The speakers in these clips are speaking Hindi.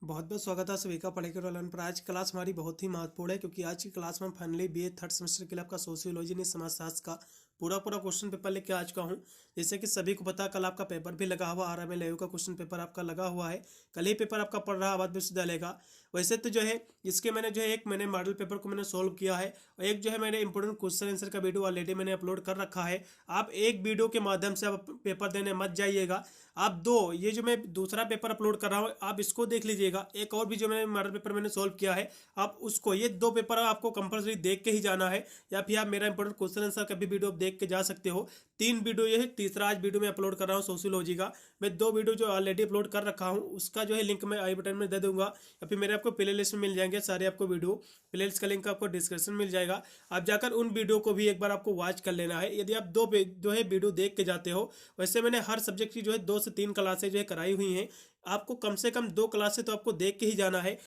बहुत बहुत स्वागत है सभी का पढ़ेकर वाला पर। आज क्लास हमारी बहुत ही महत्वपूर्ण है क्योंकि आज की क्लास में फाइनली बीए थर्ड सेमेस्टर के लिए आपका सोशियोलॉजी ने समाजशास्त्र का पूरा क्वेश्चन पेपर लेके आ चुका हूँ। जैसे कि सभी को पता, कल आपका पेपर भी लगा हुआ RML का क्वेश्चन पेपर आपका लगा हुआ है। कल ही पेपर आपका पढ़ रहा आबाद विश्वविद्यालय का। वैसे तो जो है इसके मैंने जो है एक मैंने मॉडल पेपर को मैंने सोल्व किया है और एक जो है मैंने इंपोर्टेंट क्वेश्चन आंसर का वीडियो ऑलरेडी मैंने अपलोड कर रखा है। आप एक वीडियो के माध्यम से आप पेपर देने मत जाइएगा। आप दो, ये जो मैं दूसरा पेपर अपलोड कर रहा हूँ आप इसको देख लीजिएगा। एक और भी जो मैंने मॉडल पेपर मैंने सोल्व किया है आप उसको, ये दो पेपर आपको कंपलसरी देख के ही जाना है, या फिर आप मेरा इंपोर्टेंट क्वेश्चन आंसर का भी वीडियो आप देख के जा सकते हो। 3 वीडियो ये है, तीसरा आज वीडियो मैं अपलोड कर रहा हूँ सोशियोलॉजी का। मैं 2 वीडियो जो ऑलरेडी अपलोड कर रखा हूँ उसका जो है लिंक मैं आई बटन में दे दूंगा, या फिर मेरे आपको प्ले लिस्ट में मिल जाएंगे सारे आपको वीडियो। प्ले लिस्ट का लिंक आपको डिस्क्रिप्शन मिल जाएगा। आप जाकर उन वीडियो को भी एक बार आपको वॉच कर लेना है यदि आप दो जो है वीडियो देख के जाते हो। वैसे मैंने हर सब्जेक्ट की जो है 2 से 3 क्लासें जो है कराई हुई हैं। आपको कम से कम 2 क्लासें तो आपको देख के ही जाना है।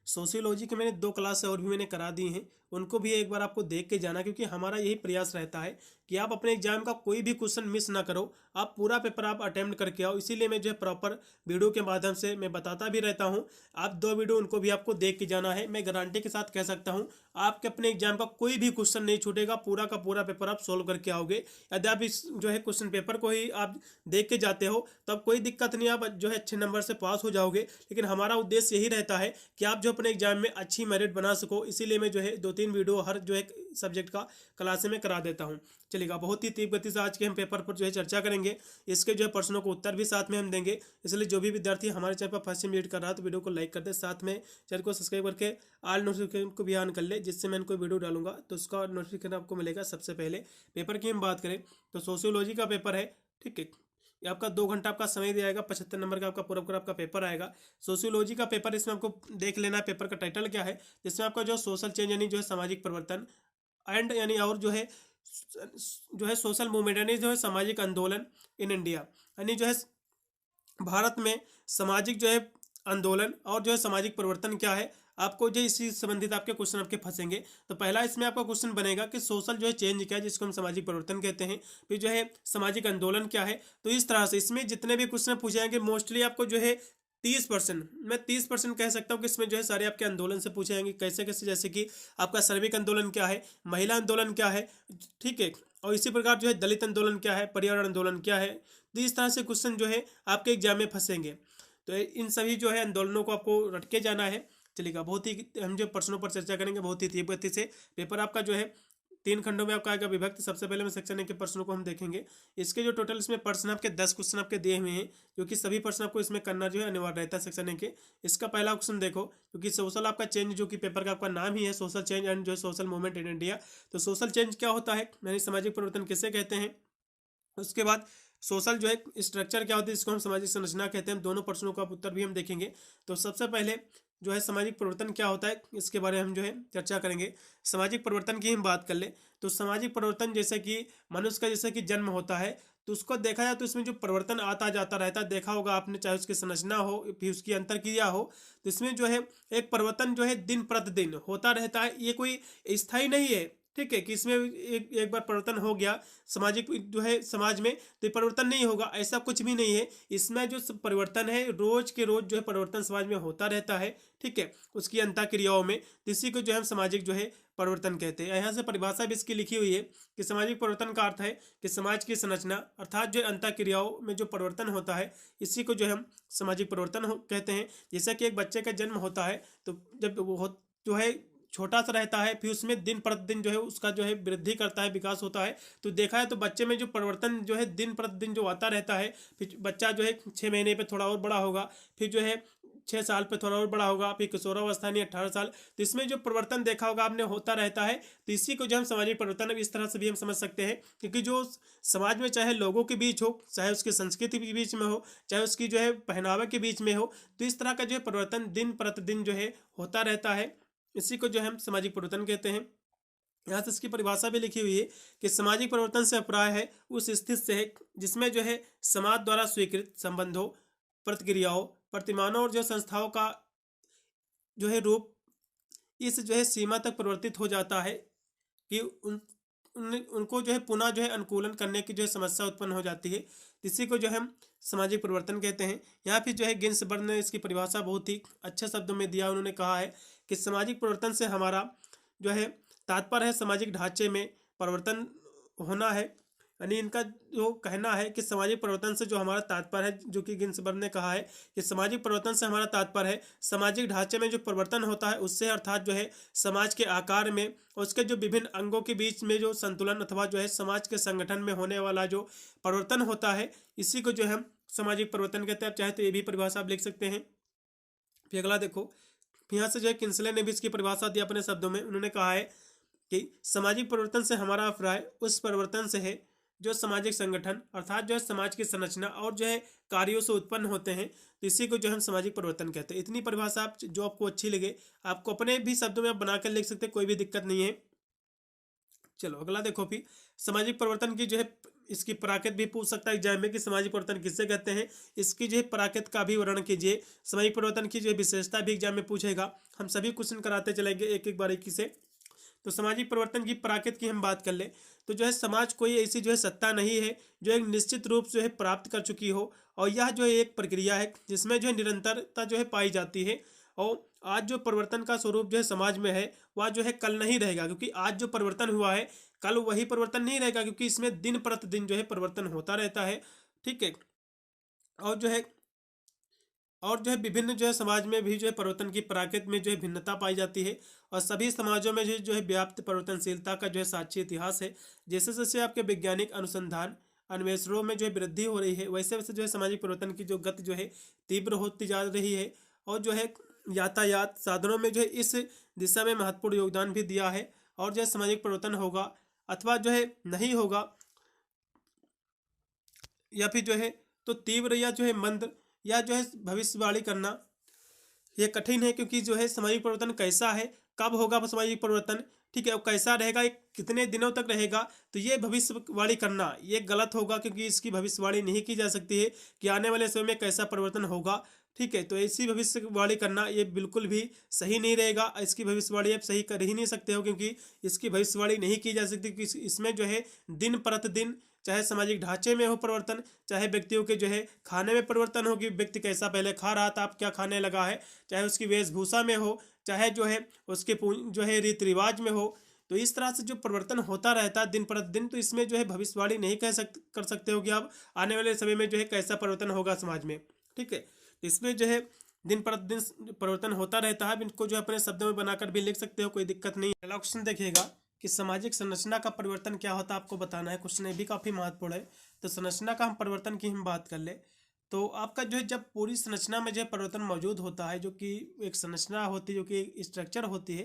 सोशियोलॉजी के मैंने 2 क्लास और भी मैंने करा दी हैं, उनको भी एक बार आपको देख के जाना, क्योंकि हमारा यही प्रयास रहता है कि आप अपने एग्जाम का कोई भी क्वेश्चन मिस ना करो, आप पूरा पेपर आप अटेम्प्ट करके आओ। इसीलिए मैं जो है प्रॉपर वीडियो के माध्यम से मैं बताता भी रहता हूँ। आप 2 वीडियो उनको भी आपको देख के जाना है। मैं गारंटी के साथ कह सकता हूँ आपके अपने एग्जाम का कोई भी क्वेश्चन नहीं छूटेगा, पूरा का पूरा पेपर आप सोल्व करके आओगे। यदि आप इस जो है क्वेश्चन पेपर को ही आप देख के जाते हो तब कोई दिक्कत नहीं, आप जो है अच्छे नंबर से पास हो जाओगे। लेकिन हमारा उद्देश्य यही रहता है कि आप जो अपने एग्जाम में अच्छी मेरिट बना सको, इसीलिए मैं जो है 2-3 वीडियो हर जो है सब्जेक्ट का क्लास में करा देता हूँ। चलिएगा, बहुत ही तीव्र गति से आज के हम पेपर पर जो है चर्चा करेंगे। इसके जो है प्रश्नों को उत्तर भी साथ में हम देंगे। इसलिए जो भी विद्यार्थी हमारे चैनल पर फर्स्ट टाइम विजिट कर रहा है तो वीडियो को लाइक कर दे, साथ में चैनल को सब्सक्राइब करके ऑल नोटिफिकेशन को भी ऑन कर ले, जिससे मैं कोई वीडियो डालूंगा तो उसका नोटिफिकेशन आपको मिलेगा सबसे पहले। पेपर की हम बात करें तो सोशियोलॉजी का पेपर है, ठीक है। ये आपका 2 घंटा आपका समय दिया जाएगा, 75 नंबर का आपका पूरा आपका पेपर आएगा। सोशियोलॉजी का पेपर, इसमें आपको देख लेना है पेपर का टाइटल क्या है, जिसमें आपका जो सोशल चेंज यानी जो है सामाजिक परिवर्तन एंड यानी और जो है सोशल मूवमेंट यानी जो है सामाजिक आंदोलन इन इंडिया, यानी जो है भारत में सामाजिक जो है आंदोलन और जो है सामाजिक परिवर्तन क्या है, आपको जो इसी संबंधित आपके क्वेश्चन आपके फंसेंगे। तो पहला इसमें आपका क्वेश्चन बनेगा कि सोशल जो है चेंज क्या है, जिसको हम सामाजिक परिवर्तन कहते हैं। फिर जो है सामाजिक आंदोलन क्या है। तो इस तरह से इसमें जितने भी क्वेश्चन पूछे जाएंगे मोस्टली आपको जो है 30%, मैं 30% कह सकता हूँ कि इसमें जो है सारे आपके आंदोलन से पूछे जाएंगे। कैसे कैसे, जैसे कि आपका श्रमिक आंदोलन क्या है, महिला आंदोलन क्या है, ठीक है, और इसी प्रकार जो है दलित आंदोलन क्या है, पर्यावरण आंदोलन क्या है। तो इस तरह से क्वेश्चन जो है आपके एग्जाम में फंसेंगे। तो इन सभी जो है आंदोलनों को आपको रट के जाना है। चलिएगा, बहुत ही हम जो प्रश्नों पर चर्चा करेंगे बहुत ही तीव्र गति से। पेपर आपका जो है 3 खंडों में आपका आएगा विभक्त। सबसे पहले में सेक्शन ए के प्रश्नों को हम देखेंगे। इसके जो टोटल इसमें प्रश्न आपके 10 क्वेश्चन आपके दिए हुए हैं, जो कि सभी प्रश्न आपको इसमें करना जो है अनिवार्य रहता है सेक्शन ए के। इसका पहला क्वेश्चन देखो, क्योंकि सोशल आपका चेंज जो कि पेपर का आपका नाम ही है, सोशल चेंज एंड जो है सोशल मूवमेंट इन इंडिया। तो सोशल चेंज क्या होता है, यानी सामाजिक परिवर्तन किसे कहते हैं। उसके बाद सोशल जो है स्ट्रक्चर क्या होती है, इसको हम सामाजिक संरचना कहते हैं। दोनों प्रश्नों का उत्तर भी हम देखेंगे। तो सबसे पहले जो है सामाजिक परिवर्तन क्या होता है, इसके बारे में हम जो है चर्चा करेंगे। सामाजिक परिवर्तन की हम बात कर ले तो सामाजिक परिवर्तन जैसे कि मनुष्य का जैसे कि जन्म होता है, तो उसको देखा जाए तो इसमें जो परिवर्तन आता जाता रहता है, देखा होगा आपने, चाहे उसकी संरचना हो फिर उसकी अंतरक्रिया हो, तो इसमें जो है एक परिवर्तन जो है दिन प्रतिदिन होता रहता है। ये कोई स्थायी नहीं है, ठीक है, कि इसमें एक बार परिवर्तन हो गया सामाजिक जो है समाज में तो ये परिवर्तन नहीं होगा, ऐसा कुछ भी नहीं है। इसमें जो परिवर्तन है रोज के रोज जो है परिवर्तन समाज में होता रहता है, ठीक है, उसकी अंतःक्रियाओं में। तो इसी को जो है हम सामाजिक जो है परिवर्तन कहते हैं। यहाँ से परिभाषा भी इसकी लिखी हुई है कि सामाजिक परिवर्तन का अर्थ है कि समाज की संरचना अर्थात जो अंतःक्रियाओं में जो परिवर्तन होता है, इसी को जो है हम सामाजिक परिवर्तन कहते हैं। जैसे कि एक बच्चे का जन्म होता है तो जब वो जो है छोटा सा रहता है, फिर उसमें दिन प्रतिदिन जो है उसका जो है वृद्धि करता है, विकास होता है। तो देखा है तो बच्चे में जो परिवर्तन जो है दिन प्रतिदिन जो आता रहता है, फिर बच्चा जो है 6 महीने पे थोड़ा और बड़ा होगा, फिर जो है 6 साल पे थोड़ा और बड़ा होगा, फिर किशोरावस्था यानी 18 साल। तो इसमें जो परिवर्तन देखा होगा आपने होता रहता है। तो इसी को जो हम सामाजिक परिवर्तन इस तरह से भी हम समझ सकते हैं, क्योंकि जो समाज में चाहे लोगों के बीच हो, चाहे उसकी संस्कृति के बीच में हो, चाहे उसकी जो है पहनावे के बीच में हो, तो इस तरह का जो है परिवर्तन दिन प्रतिदिन जो है होता रहता है। इसी को जो हम सामाजिक परिवर्तन कहते हैं। यहाँ से इसकी परिभाषा भी लिखी हुई है कि सामाजिक परिवर्तन से अभिप्राय है उस स्थिति से है जिसमें जो है समाज द्वारा स्वीकृत संबंधों, प्रतिक्रियाओं, प्रतिमानों और जो संस्थाओं का जो है रूप इस जो है सीमा तक परिवर्तित हो जाता है कि उनको जो है पुनः जो है अनुकूलन करने की जो है समस्या उत्पन्न हो जाती है। इसी को जो है हम सामाजिक परिवर्तन कहते हैं। यहाँ फिर जो है गिन्सबर्ग ने इसकी परिभाषा बहुत ही अच्छे शब्दों में दिया। उन्होंने कहा है कि सामाजिक परिवर्तन से हमारा जो है तात्पर्य है सामाजिक ढांचे में परिवर्तन होना है। यानी इनका जो कहना है कि सामाजिक परिवर्तन से जो हमारा तात्पर्य है, जो कि गिन्सबर्ग ने कहा है कि सामाजिक परिवर्तन से हमारा तात्पर्य है सामाजिक ढांचे में जो परिवर्तन होता है उससे, अर्थात जो है समाज के आकार में उसके जो विभिन्न अंगों के बीच में जो संतुलन अथवा जो है समाज के संगठन में होने वाला जो परिवर्तन होता है, इसी को जो है हम सामाजिक परिवर्तन कहते हैं। आप चाहे तो ये भी परिभाषा आप लिख सकते हैं। फिर अगला देखो, यहाँ से जो है किंसले ने भी इसकी परिभाषा दी अपने शब्दों में। उन्होंने कहा है कि सामाजिक परिवर्तन से हमारा अभिप्राय उस परिवर्तन से है जो सामाजिक संगठन अर्थात जो है समाज की संरचना और जो है कार्यों से उत्पन्न होते हैं, तो इसी को जो हम सामाजिक परिवर्तन कहते हैं। इतनी परिभाषा आप जो आपको अच्छी लगे आपको अपने भी शब्दों में आप बनाकर लिख सकते हैं, कोई भी दिक्कत नहीं है। चलो अगला देखो, फिर सामाजिक परिवर्तन की जो है इसकी प्राकृत भी पूछ सकता है एग्जाम में कि सामाजिक परिवर्तन किससे कहते हैं, इसकी जो है प्राकृत का भी वर्णन कीजिए। सामाजिक परिवर्तन की जो है विशेषता भी एग्जाम में पूछेगा। हम सभी क्वेश्चन कराते चलेंगे एक एक बारीकी से। तो सामाजिक परिवर्तन की प्राकृत की हम बात कर ले तो जो है समाज कोई ऐसी जो है सत्ता नहीं है जो एक निश्चित रूप से है प्राप्त कर चुकी हो, और यह जो है एक प्रक्रिया है जिसमें जो है निरंतरता जो है पाई जाती है। और आज जो परिवर्तन का स्वरूप जो है समाज में है वह जो है कल नहीं रहेगा, क्योंकि आज जो परिवर्तन हुआ है कल वही परिवर्तन नहीं रहेगा, क्योंकि इसमें दिन प्रतिदिन जो है परिवर्तन होता रहता है। ठीक है, और जो है विभिन्न जो है समाज में भी जो है परिवर्तन की प्राकृत में जो है भिन्नता पाई जाती है, और सभी समाजों में जो है व्याप्त परिवर्तनशीलता का जो है साक्षी इतिहास है। जैसे जैसे आपके वैज्ञानिक अनुसंधान अन्वेषणों में जो है वृद्धि हो रही है वैसे वैसे जो है सामाजिक परिवर्तन की जो गति जो है तीव्र होती जा रही है, और जो है यातायात साधनों में जो है इस दिशा में महत्वपूर्ण योगदान भी दिया है। और जो है सामाजिक परिवर्तन होगा अथवा जो है नहीं होगा या फिर जो है तो तीव्र या जो है मंद या जो है भविष्यवाणी करना ये कठिन है, क्योंकि जो है सामाजिक परिवर्तन कैसा है, कब होगा सामाजिक परिवर्तन, ठीक है, और कैसा रहेगा, ये कितने दिनों तक रहेगा, तो ये भविष्यवाणी करना ये गलत होगा, क्योंकि इसकी भविष्यवाणी नहीं की जा सकती है कि आने वाले समय में कैसा परिवर्तन होगा। ठीक है, तो ऐसी भविष्यवाणी करना ये बिल्कुल भी सही नहीं रहेगा। इसकी भविष्यवाणी आप सही कर ही नहीं सकते हो, क्योंकि इसकी भविष्यवाणी नहीं की जा सकती, क्योंकि इसमें जो है दिन प्रतिदिन चाहे सामाजिक ढांचे में हो परिवर्तन, चाहे व्यक्तियों के जो है खाने में परिवर्तन हो कि व्यक्ति कैसा पहले खा रहा था अब क्या खाने लगा है, चाहे उसकी वेशभूषा में हो, चाहे जो है उसके जो है रीति रिवाज में हो, तो इस तरह से जो परिवर्तन होता रहता है दिन प्रतिदिन, तो इसमें जो है भविष्यवाणी नहीं कर सकते हो कि आप आने वाले समय में जो है कैसा परिवर्तन होगा समाज में। ठीक है, इसमें जो है दिन प्रतिदिन परिवर्तन होता रहता है। इनको जो अपने शब्दों में बनाकर भी लिख सकते हो, कोई दिक्कत नहीं। पहला क्वेश्चन देखिएगा कि सामाजिक संरचना का परिवर्तन क्या होता है, आपको बताना है। क्वेश्चन ये भी काफ़ी महत्वपूर्ण है। तो संरचना का हम परिवर्तन की हम बात कर ले तो आपका जो है जब पूरी संरचना में जो है परिवर्तन मौजूद होता है, जो कि एक संरचना होती है, जो कि एक स्ट्रक्चर होती है,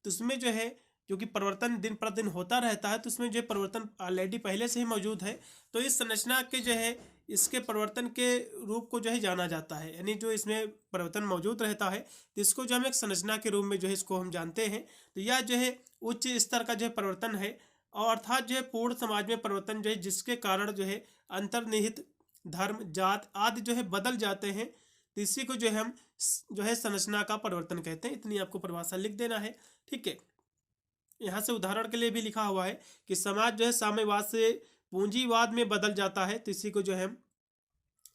तो उसमें जो है जो कि परिवर्तन दिन प्रतिदिन होता रहता है, तो उसमें जो है परिवर्तन ऑलरेडी पहले से ही मौजूद है। तो इस संरचना के जो है इसके परिवर्तन के रूप को जो है जाना जाता है, यानी जो इसमें परिवर्तन मौजूद रहता है तो इसको जो हम एक संरचना के रूप में जो है इसको हम जानते हैं। तो यह जो है उच्च स्तर का जो है परिवर्तन है, और अर्थात जो है पूर्ण समाज में परिवर्तन जो है जिसके कारण जो है अंतर्निहित धर्म जात आदि जो है बदल जाते हैं, तो इसी को जो है हम जो है संरचना का परिवर्तन कहते हैं। इतनी आपको परिभाषा लिख देना है। ठीक है, यहाँ से उदाहरण के लिए भी लिखा हुआ है कि समाज जो है साम्यवाद से पूंजीवाद में बदल जाता है, तो इसी को जो है हम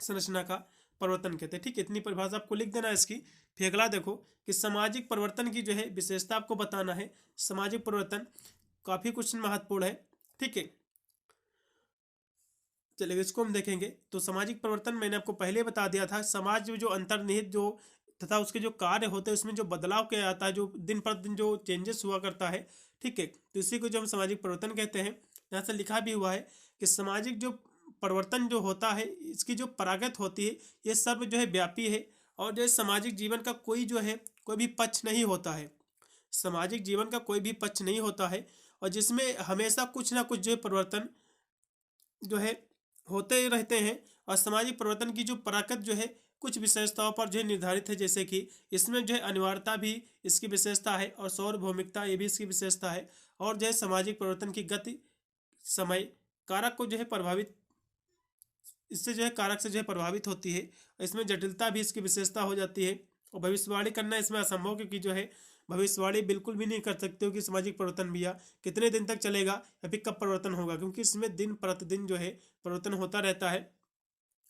संरचना का परिवर्तन कहते हैं। ठीक है, इतनी परिभाषा आपको लिख देना है इसकी। फिर अगला देखो कि सामाजिक परिवर्तन की जो है विशेषता आपको बताना है। सामाजिक परिवर्तन काफी क्वेश्चन महत्वपूर्ण है। ठीक है, चलिए इसको हम देखेंगे। तो सामाजिक परिवर्तन मैंने आपको पहले बता दिया था, समाज में जो अंतर्निहित जो तथा उसके जो कार्य होते हैं उसमें जो बदलाव किया जाता है, जो दिन प्रतिदिन जो चेंजेस हुआ करता है। ठीक है, तो इसी को जो हम सामाजिक परिवर्तन कहते हैं। यहाँ से लिखा भी हुआ है कि सामाजिक जो परिवर्तन जो होता है इसकी जो प्रागत होती है ये सर्व जो है व्यापी है, और जो सामाजिक जीवन का कोई जो है कोई भी पक्ष नहीं होता है। सामाजिक जीवन का कोई भी पक्ष नहीं होता है, और जिसमें हमेशा कुछ ना कुछ जो है परिवर्तन जो है होते रहते हैं। और सामाजिक परिवर्तन की जो प्राकृत जो है कुछ विशेषताओं पर जो है निर्धारित है, जैसे कि इसमें जो है अनिवार्यता भी इसकी विशेषता है, और सार्वभौमिकता ये भी इसकी विशेषता है, और जो है सामाजिक परिवर्तन की गति समय कारक को जो है प्रभावित इससे जो है कारक से जो है प्रभावित होती है। इसमें जटिलता भी इसकी विशेषता हो जाती है। और भविष्यवाणी करना इसमें असंभव, क्योंकि जो है भविष्यवाणी बिल्कुल भी नहीं कर सकते हो कि सामाजिक परिवर्तन भी कितने दिन तक चलेगा या फिर कब परिवर्तन होगा, क्योंकि इसमें दिन प्रतिदिन जो है परिवर्तन होता रहता है।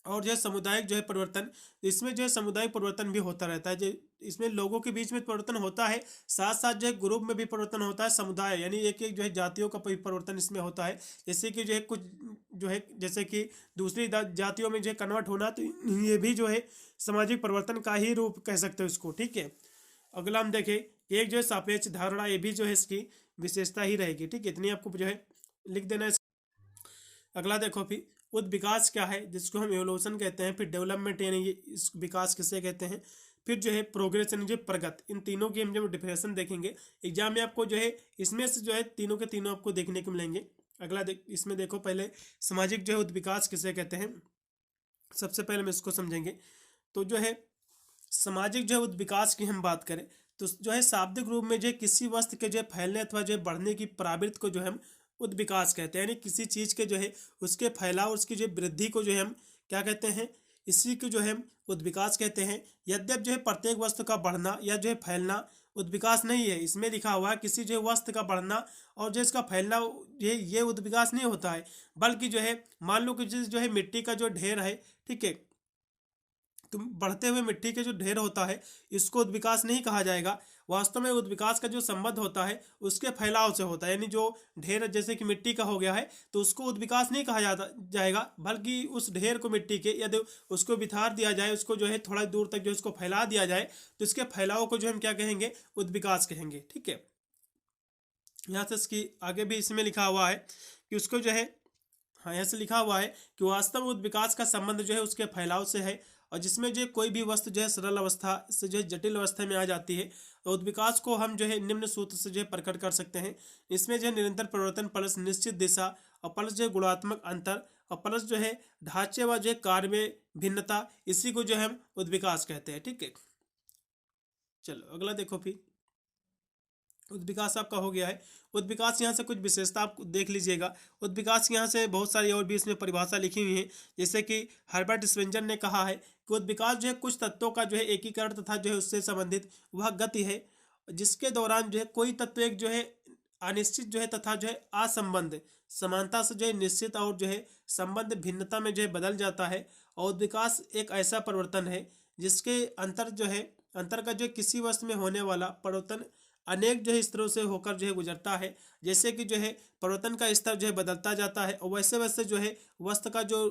और जो है सामुदायिक जो है परिवर्तन, इसमें जो है सामुदायिक परिवर्तन भी होता रहता है। जो इसमें लोगों के बीच में परिवर्तन होता है, साथ साथ जो है ग्रुप में भी परिवर्तन होता है, समुदाय यानी एक एक जो है जातियों का परिवर्तन इसमें होता है। जैसे कि जो है कुछ जो है जैसे कि दूसरी जातियों में जो है कन्वर्ट होना, तो ये भी जो है सामाजिक परिवर्तन का ही रूप कह सकते हो इसको। ठीक है, अगला हम देखें, एक जो है सापेक्ष धारणा, ये भी जो है इसकी विशेषता ही रहेगी। ठीक है, इतनी आपको जो है लिख देना है। अगला देखो, फिर विकास क्या है, जिसको हम एवोल्यूशन कहते हैं, फिर डेवलपमेंट यानी ये इस विकास किसे कहते हैं, फिर जो है प्रोग्रेस यानी जो प्रगति। इन तीनों की हम जब डिफिनेशन देखेंगे एग्जाम में, आपको जो है इसमें से जो है तीनों के तीनों आपको देखने को मिलेंगे। अगला इसमें देखो, पहले सामाजिक जो है विकास किसे कहते हैं, सबसे पहले हम इसको समझेंगे। तो जो है सामाजिक जो है विकास की हम बात करें तो जो है शाब्दिक रूप में जो है किसी वस्तु के जो है फैलने अथवा जो है बढ़ने की प्रवृत्ति को जो है हम विकास कहते हैं। यानी किसी चीज के जो है उसके फैलाव, उसकी जो वृद्धि को जो है हम क्या कहते हैं, इसी को जो है हम विकास कहते हैं। यद्यप जो है प्रत्येक वस्तु का बढ़ना या जो है फैलना विकास नहीं है। इसमें लिखा हुआ है किसी जो है वस्तु का बढ़ना और जो इसका फैलना, ये विकास नहीं होता है, बल्कि जो है मान लो कि जो है मिट्टी का जो ढेर है, ठीक है, तो बढ़ते हुए मिट्टी के जो ढेर होता है इसको विकास नहीं कहा जाएगा। वास्तव में विकास का जो संबंध होता है उसके फैलाव से होता है। यानी जो ढेर जैसे कि मिट्टी का हो गया है तो उसको विकास नहीं कहा जाएगा, बल्कि उस ढेर को मिट्टी के यदि उसको बिथार दिया जाए, उसको जो है थोड़ा दूर तक जो उसको फैला दिया जाए, तो इसके फैलाव को जो हम क्या कहेंगे, विकास कहेंगे। ठीक है, यहाँ से इसकी आगे भी इसमें लिखा हुआ है कि उसको जो है, हाँ यहाँ से लिखा हुआ है कि वास्तव में विकास का संबंध जो है उसके फैलाव से है। और जिसमें जो कोई भी वस्तु जो है सरल अवस्था से जो है जटिल अवस्था में आ जाती है, तो विकास को हम जो है निम्न सूत्र से जो है प्रकट कर सकते हैं। इसमें जो है निरंतर परिवर्तन प्लस निश्चित दिशा और प्लस जो है गुणात्मक अंतर और प्लस जो है ढांचे व जो है कार्य में भिन्नता, इसी को जो है हम विकास कहते हैं। ठीक है, चलो अगला देखो, फिर विकास आपका हो गया है। विकास यहाँ से कुछ विशेषता आप देख लीजिएगा। विकास यहाँ से बहुत सारी और भी इसमें परिभाषा लिखी हुई है। जैसे कि हर्बर्ट स्पेंजर ने कहा है कि विकास जो है कुछ तत्वों का जो है एकीकरण तथा जो है उससे संबंधित वह गति है, जिसके दौरान जो है कोई तत्व एक जो है अनिश्चित जो है तथा जो है असंबंध समानता से जो है निश्चित और जो है संबंध भिन्नता में जो है बदल जाता है। और विकास एक ऐसा परिवर्तन है जिसके अंतर का जो है किसी वस्तु में होने वाला परिवर्तन अनेक जो है स्तरों से होकर जो है गुजरता है। जैसे कि जो है परिवर्तन का स्तर जो है बदलता जाता है और वैसे वैसे जो है वस्तु का जो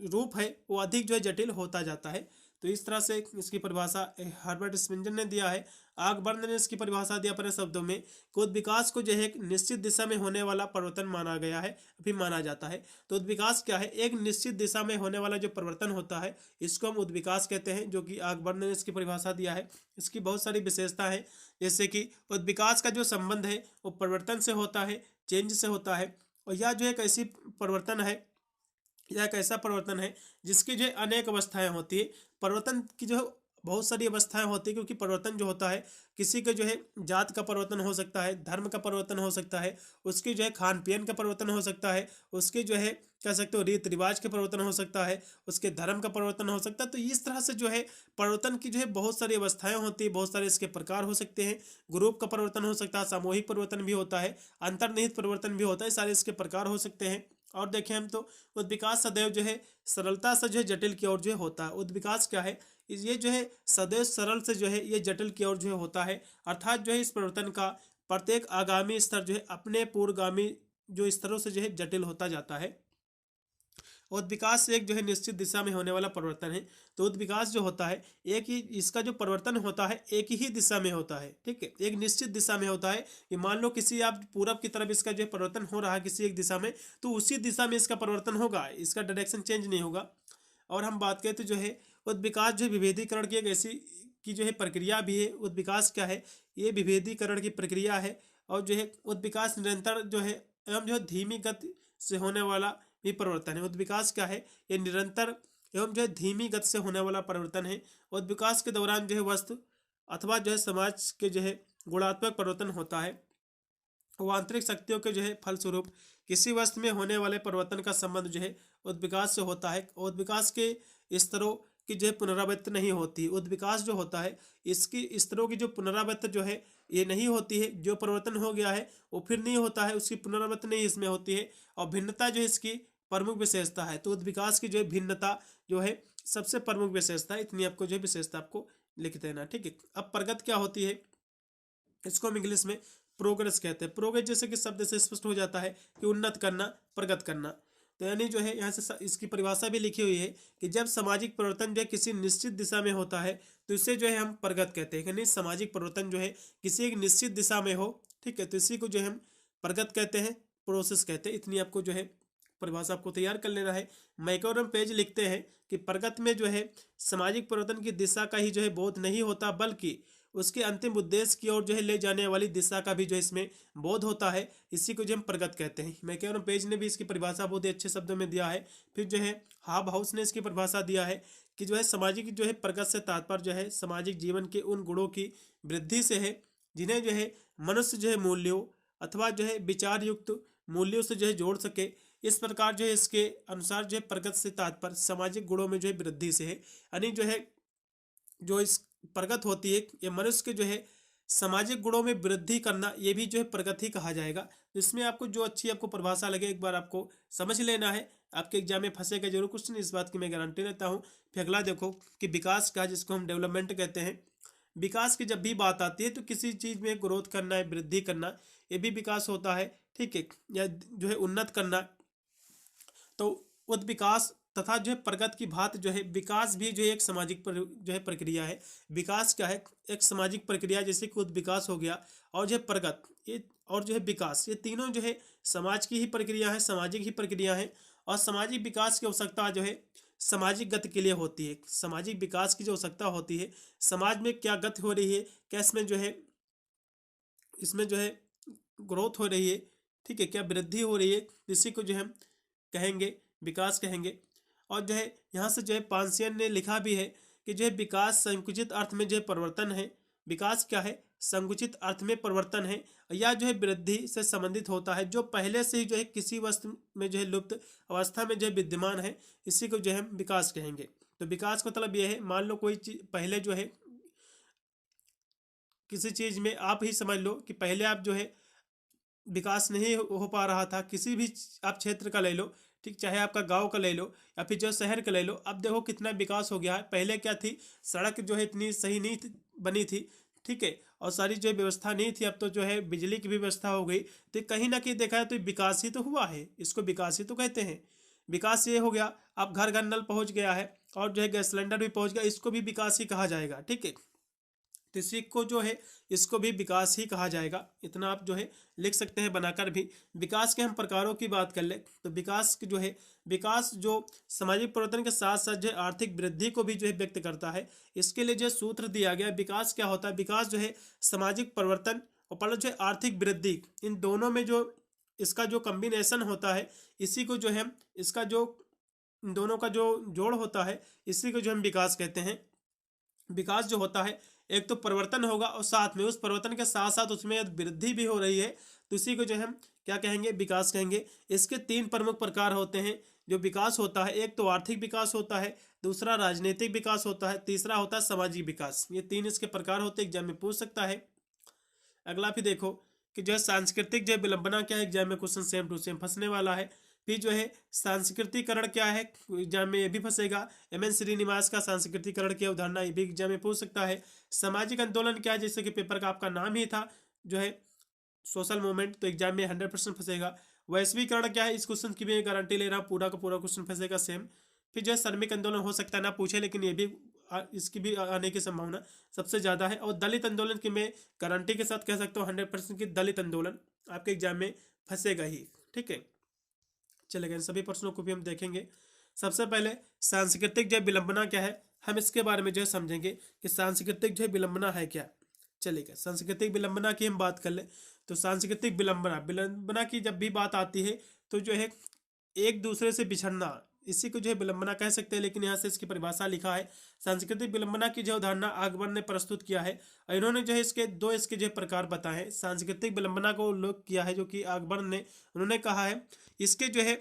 रूप है वो अधिक जो है जटिल होता जाता है। तो इस तरह से इसकी परिभाषा हर्बर्ट स्पेंजर ने दिया है। आगबर्न ने इसकी परिभाषा दिया अपने शब्दों में कि विकास को जो है एक निश्चित दिशा में होने वाला परिवर्तन माना गया है, अभी माना जाता है। तो विकास क्या है, एक निश्चित दिशा में होने वाला जो परिवर्तन होता है इसको हम विकास कहते हैं, जो कि आगबर्न ने इसकी परिभाषा दिया है। इसकी बहुत सारी विशेषता है, जैसे कि विकास का जो संबंध है वो परिवर्तन से होता है, चेंज से होता है। और यह जो एक ऐसी परिवर्तन है, यह एक ऐसा परिवर्तन है जिसकी जो अनेक अवस्थाएं होती है। परिवर्तन की जो बहुत सारी अवस्थाएं होती है, क्योंकि परिवर्तन जो होता है किसी के जो है जात का परिवर्तन हो सकता है, धर्म का परिवर्तन हो सकता है, उसकी जो है खान पीन का परिवर्तन हो सकता है, उसके जो है कह सकते हो रीति रिवाज के परिवर्तन हो सकता है, उसके धर्म का परिवर्तन हो सकता है। तो इस तरह से जो है परिवर्तन की जो है बहुत सारी अवस्थाएं होती है, बहुत सारे इसके प्रकार हो सकते हैं। ग्रुप का परिवर्तन हो सकता है, सामूहिक परिवर्तन भी होता है, अंतर्निहित परिवर्तन भी होता है, सारे इसके प्रकार हो सकते हैं। और देखें हम तो विकास सदैव जो है सरलता से जो है जटिल की ओर जो है होता है। विकास क्या है, ये जो है सदैव सरल से जो है ये जटिल की ओर जो है होता है। अर्थात जो है इस परिवर्तन का प्रत्येक आगामी स्तर जो है अपने पूर्वगामी जो स्तरों से जो है जटिल होता जाता है। और विकास एक जो है निश्चित दिशा में होने वाला परिवर्तन है। तो विकास जो होता है एक ही, इसका जो परिवर्तन होता है एक ही दिशा में होता है। ठीक है, एक निश्चित दिशा में होता है कि मान लो किसी आप पूरब की तरफ इसका जो परिवर्तन हो रहा है किसी एक दिशा में, तो उसी दिशा में इसका परिवर्तन होगा, इसका डायरेक्शन चेंज नहीं होगा। और हम बात करें तो जो है विकास जो विभेदीकरण की एक ऐसी की जो है प्रक्रिया भी है। विकास क्या है, ये विभेदीकरण की प्रक्रिया है। और जो है विकास निरंतर जो है एवं जो है धीमी गति से होने वाला भी परिवर्तन है। विकास क्या है, ये निरंतर एवं जो है धीमी गति से होने वाला परिवर्तन है। और विकास के दौरान जो है वस्तु अथवा जो है समाज के जो है गुणात्मक परिवर्तन होता है। वो आंतरिक शक्तियों के जो है फलस्वरूप किसी वस्तु में होने वाले परिवर्तन का संबंध जो है विकास से होता है। और विकास के स्तरों की जो है पुनरावृत्ति नहीं होती। उद्विकास जो होता है इसकी स्तरों की जो पुनरावृत्ति जो है ये नहीं होती है। जो परिवर्तन हो गया है वो फिर नहीं होता है, उसकी पुनरावृत्ति नहीं इसमें होती है। और भिन्नता जो है इसकी प्रमुख विशेषता है। तो उद्विकास की जो है भिन्नता जो है सबसे प्रमुख विशेषता है। इतनी आपको जो है विशेषता आपको लिख देना, ठीक है। अब प्रगति क्या होती है, इसको हम इंग्लिश में प्रोग्रेस कहते हैं। प्रोग्रेस जैसे कि शब्द से स्पष्ट हो जाता है कि उन्नत करना, प्रगति करना। तो यानी जो है यहाँ से इसकी परिभाषा भी लिखी हुई है कि जब सामाजिक परिवर्तन जो है किसी निश्चित दिशा में होता है तो इसे जो है हम प्रगति कहते हैं। यानी सामाजिक परिवर्तन जो है किसी एक निश्चित दिशा में हो, ठीक है, तो इसी को जो है हम प्रगति कहते हैं, प्रोसेस कहते हैं। इतनी आपको जो है परिभाषा आपको तैयार कर लेना है। मैकॉरम पेज लिखते हैं कि प्रगति में जो है सामाजिक परिवर्तन की दिशा का ही जो है बोध नहीं होता, बल्कि उसके अंतिम उद्देश्य की ओर जो है ले जाने वाली दिशा का भी जो है इसमें बोध होता है। इसी को जो हम प्रगति कहते हैं। मैकॉरम पेज ने भी इसकी परिभाषा बहुत ही अच्छे शब्दों में दिया है। फिर जो है हाब हाउस ने इसकी परिभाषा दिया है कि जो है सामाजिक जो है प्रगति से तात्पर्य जो है सामाजिक जीवन के उन गुणों की वृद्धि से है जिन्हें जो है मनुष्य जो है मूल्यों अथवा जो है विचार युक्त मूल्यों से जो है जोड़ सके। इस प्रकार जो है इसके अनुसार जो है प्रगति से तात्पर्य सामाजिक गुणों में जो है वृद्धि से है। यानी जो है जो इस प्रगति होती है ये मनुष्य के जो है सामाजिक गुणों में वृद्धि करना, ये भी जो है प्रगति कहा जाएगा। तो इसमें आपको जो अच्छी आपको परिभाषा लगे एक बार आपको समझ लेना है। आपके एग्जाम में फंसेगा जरूर क्वेश्चन, इस बात की मैं गारंटी लेता हूँ। फिर अगला देखो कि विकास का, जिसको हम डेवलपमेंट कहते हैं। विकास की जब भी बात आती है तो किसी चीज़ में ग्रोथ करना है, वृद्धि करना, ये भी विकास होता है, ठीक है, या जो है उन्नत करना। तो उद्विकास तथा जो है प्रगति की भांति जो है विकास भी जो है एक सामाजिक जो है प्रक्रिया है। विकास क्या है, एक सामाजिक प्रक्रिया, जैसे कि उद्विकास हो गया और जो है प्रगति ये और जो है विकास, ये तीनों जो है समाज की ही प्रक्रिया है, सामाजिक ही प्रक्रिया है। और सामाजिक विकास की आवश्यकता जो है सामाजिक गति के लिए होती है। सामाजिक विकास की जो आवश्यकता होती है, समाज में क्या गति हो रही है, क्या इसमें जो है ग्रोथ हो रही है, ठीक है, क्या वृद्धि हो रही है, इसी को जो हम कहेंगे विकास कहेंगे। और जो है यहाँ से जो है पांसियन ने लिखा भी है कि जो है विकास संकुचित अर्थ में जो है परिवर्तन है। विकास क्या है, संकुचित अर्थ में परिवर्तन है, या जो है वृद्धि से संबंधित होता है जो पहले से ही जो है किसी वस्तु में जो है लुप्त अवस्था में जो है विद्यमान है। इसी को जो है हम विकास कहेंगे। तो विकास का मतलब यह है, मान लो कोई चीज पहले जो है किसी चीज में आप ही समझ लो कि पहले आप जो है विकास नहीं हो पा रहा था, किसी भी आप क्षेत्र का ले लो, ठीक, चाहे आपका गांव का ले लो या फिर जो शहर का ले लो। अब देखो कितना विकास हो गया है। पहले क्या थी, सड़क जो है इतनी सही नहीं बनी थी, ठीक है, और सारी जो है व्यवस्था नहीं थी। अब तो जो है बिजली की भी व्यवस्था हो गई। तो कहीं ना कहीं देखा है तो विकास ही तो हुआ है, इसको विकास ही तो कहते हैं। विकास ये हो गया, अब घर घर नल पहुंच गया है और जो है गैस सिलेंडर भी पहुंच गया, इसको भी विकास ही कहा जाएगा, ठीक है। तो इसी को जो है इसको भी विकास ही कहा जाएगा। इतना आप जो है लिख सकते हैं बनाकर भी। विकास के हम प्रकारों की बात कर ले तो विकास जो है, विकास जो सामाजिक परिवर्तन के साथ साथ जो है आर्थिक वृद्धि को भी जो है व्यक्त करता है। इसके लिए जो सूत्र दिया गया, विकास क्या होता है, विकास जो है सामाजिक परिवर्तन और प्लस जो है आर्थिक वृद्धि, इन दोनों में जो इसका जो कम्बिनेशन होता है, इसी को जो है इसका जो दोनों का जो जोड़ होता है, इसी को जो हम विकास कहते हैं। विकास जो होता है एक तो परिवर्तन होगा और साथ में उस परिवर्तन के साथ साथ उसमें वृद्धि भी हो रही है, तो इसी को जो हम क्या कहेंगे, विकास कहेंगे। इसके तीन प्रमुख प्रकार होते हैं जो विकास होता है। एक तो आर्थिक विकास होता है, दूसरा राजनीतिक विकास होता है, तीसरा होता है सामाजिक विकास। ये तीन इसके प्रकार होते हैं, एग्जाम में पूछ सकता है। अगला फिर देखो कि जो है सांस्कृतिक जो है विलंबना क्या है, एग्जाम में क्वेश्चन सेम टू सेम फंसने वाला है। फिर जो है सांस्कृतिकरण क्या है, एग्जाम में ये भी फंसेगा। एम एन श्रीनिवास का सांस्कृतिकरण की अवधारणा, ये भी एग्जाम में पूछ सकता है। सामाजिक आंदोलन क्या है, जैसे कि पेपर का आपका नाम ही था जो है सोशल मूवमेंट, तो एग्जाम में 100% फंसेगा। वैश्वीकरण क्या है, इस क्वेश्चन की भी गारंटी ले रहा हूँ, पूरा का पूरा क्वेश्चन फंसेगा सेम। फिर जो है श्रमिक आंदोलन हो सकता है ना पूछे, लेकिन ये भी इसकी भी आने की संभावना सबसे ज़्यादा है। और दलित आंदोलन की मैं गारंटी के साथ कह सकता हूँ 100% की दलित आंदोलन आपके एग्जाम में फंसेगा ही, ठीक है। चलेगा, इन सभी प्रश्नों को भी हम देखेंगे। सबसे पहले सांस्कृतिक जो विलंबना क्या है, हम इसके बारे में जो है समझेंगे कि सांस्कृतिक जो विलंबना है क्या। चलेगा, सांस्कृतिक विलंबना की हम बात कर ले तो सांस्कृतिक विलंबना की जब भी बात आती है तो जो है एक दूसरे से बिछड़ना, इसी को जो है विलंबना कह सकते हैं। लेकिन यहाँ से इसकी परिभाषा लिखा है, सांस्कृतिक विलंबना की जो अवधारणा आगमन ने प्रस्तुत किया है। और इन्होंने जो है इसके जो प्रकार बताए हैं। सांस्कृतिक विलंबना को उल्लेख किया है जो कि आगमन ने, उन्होंने कहा है इसके जो है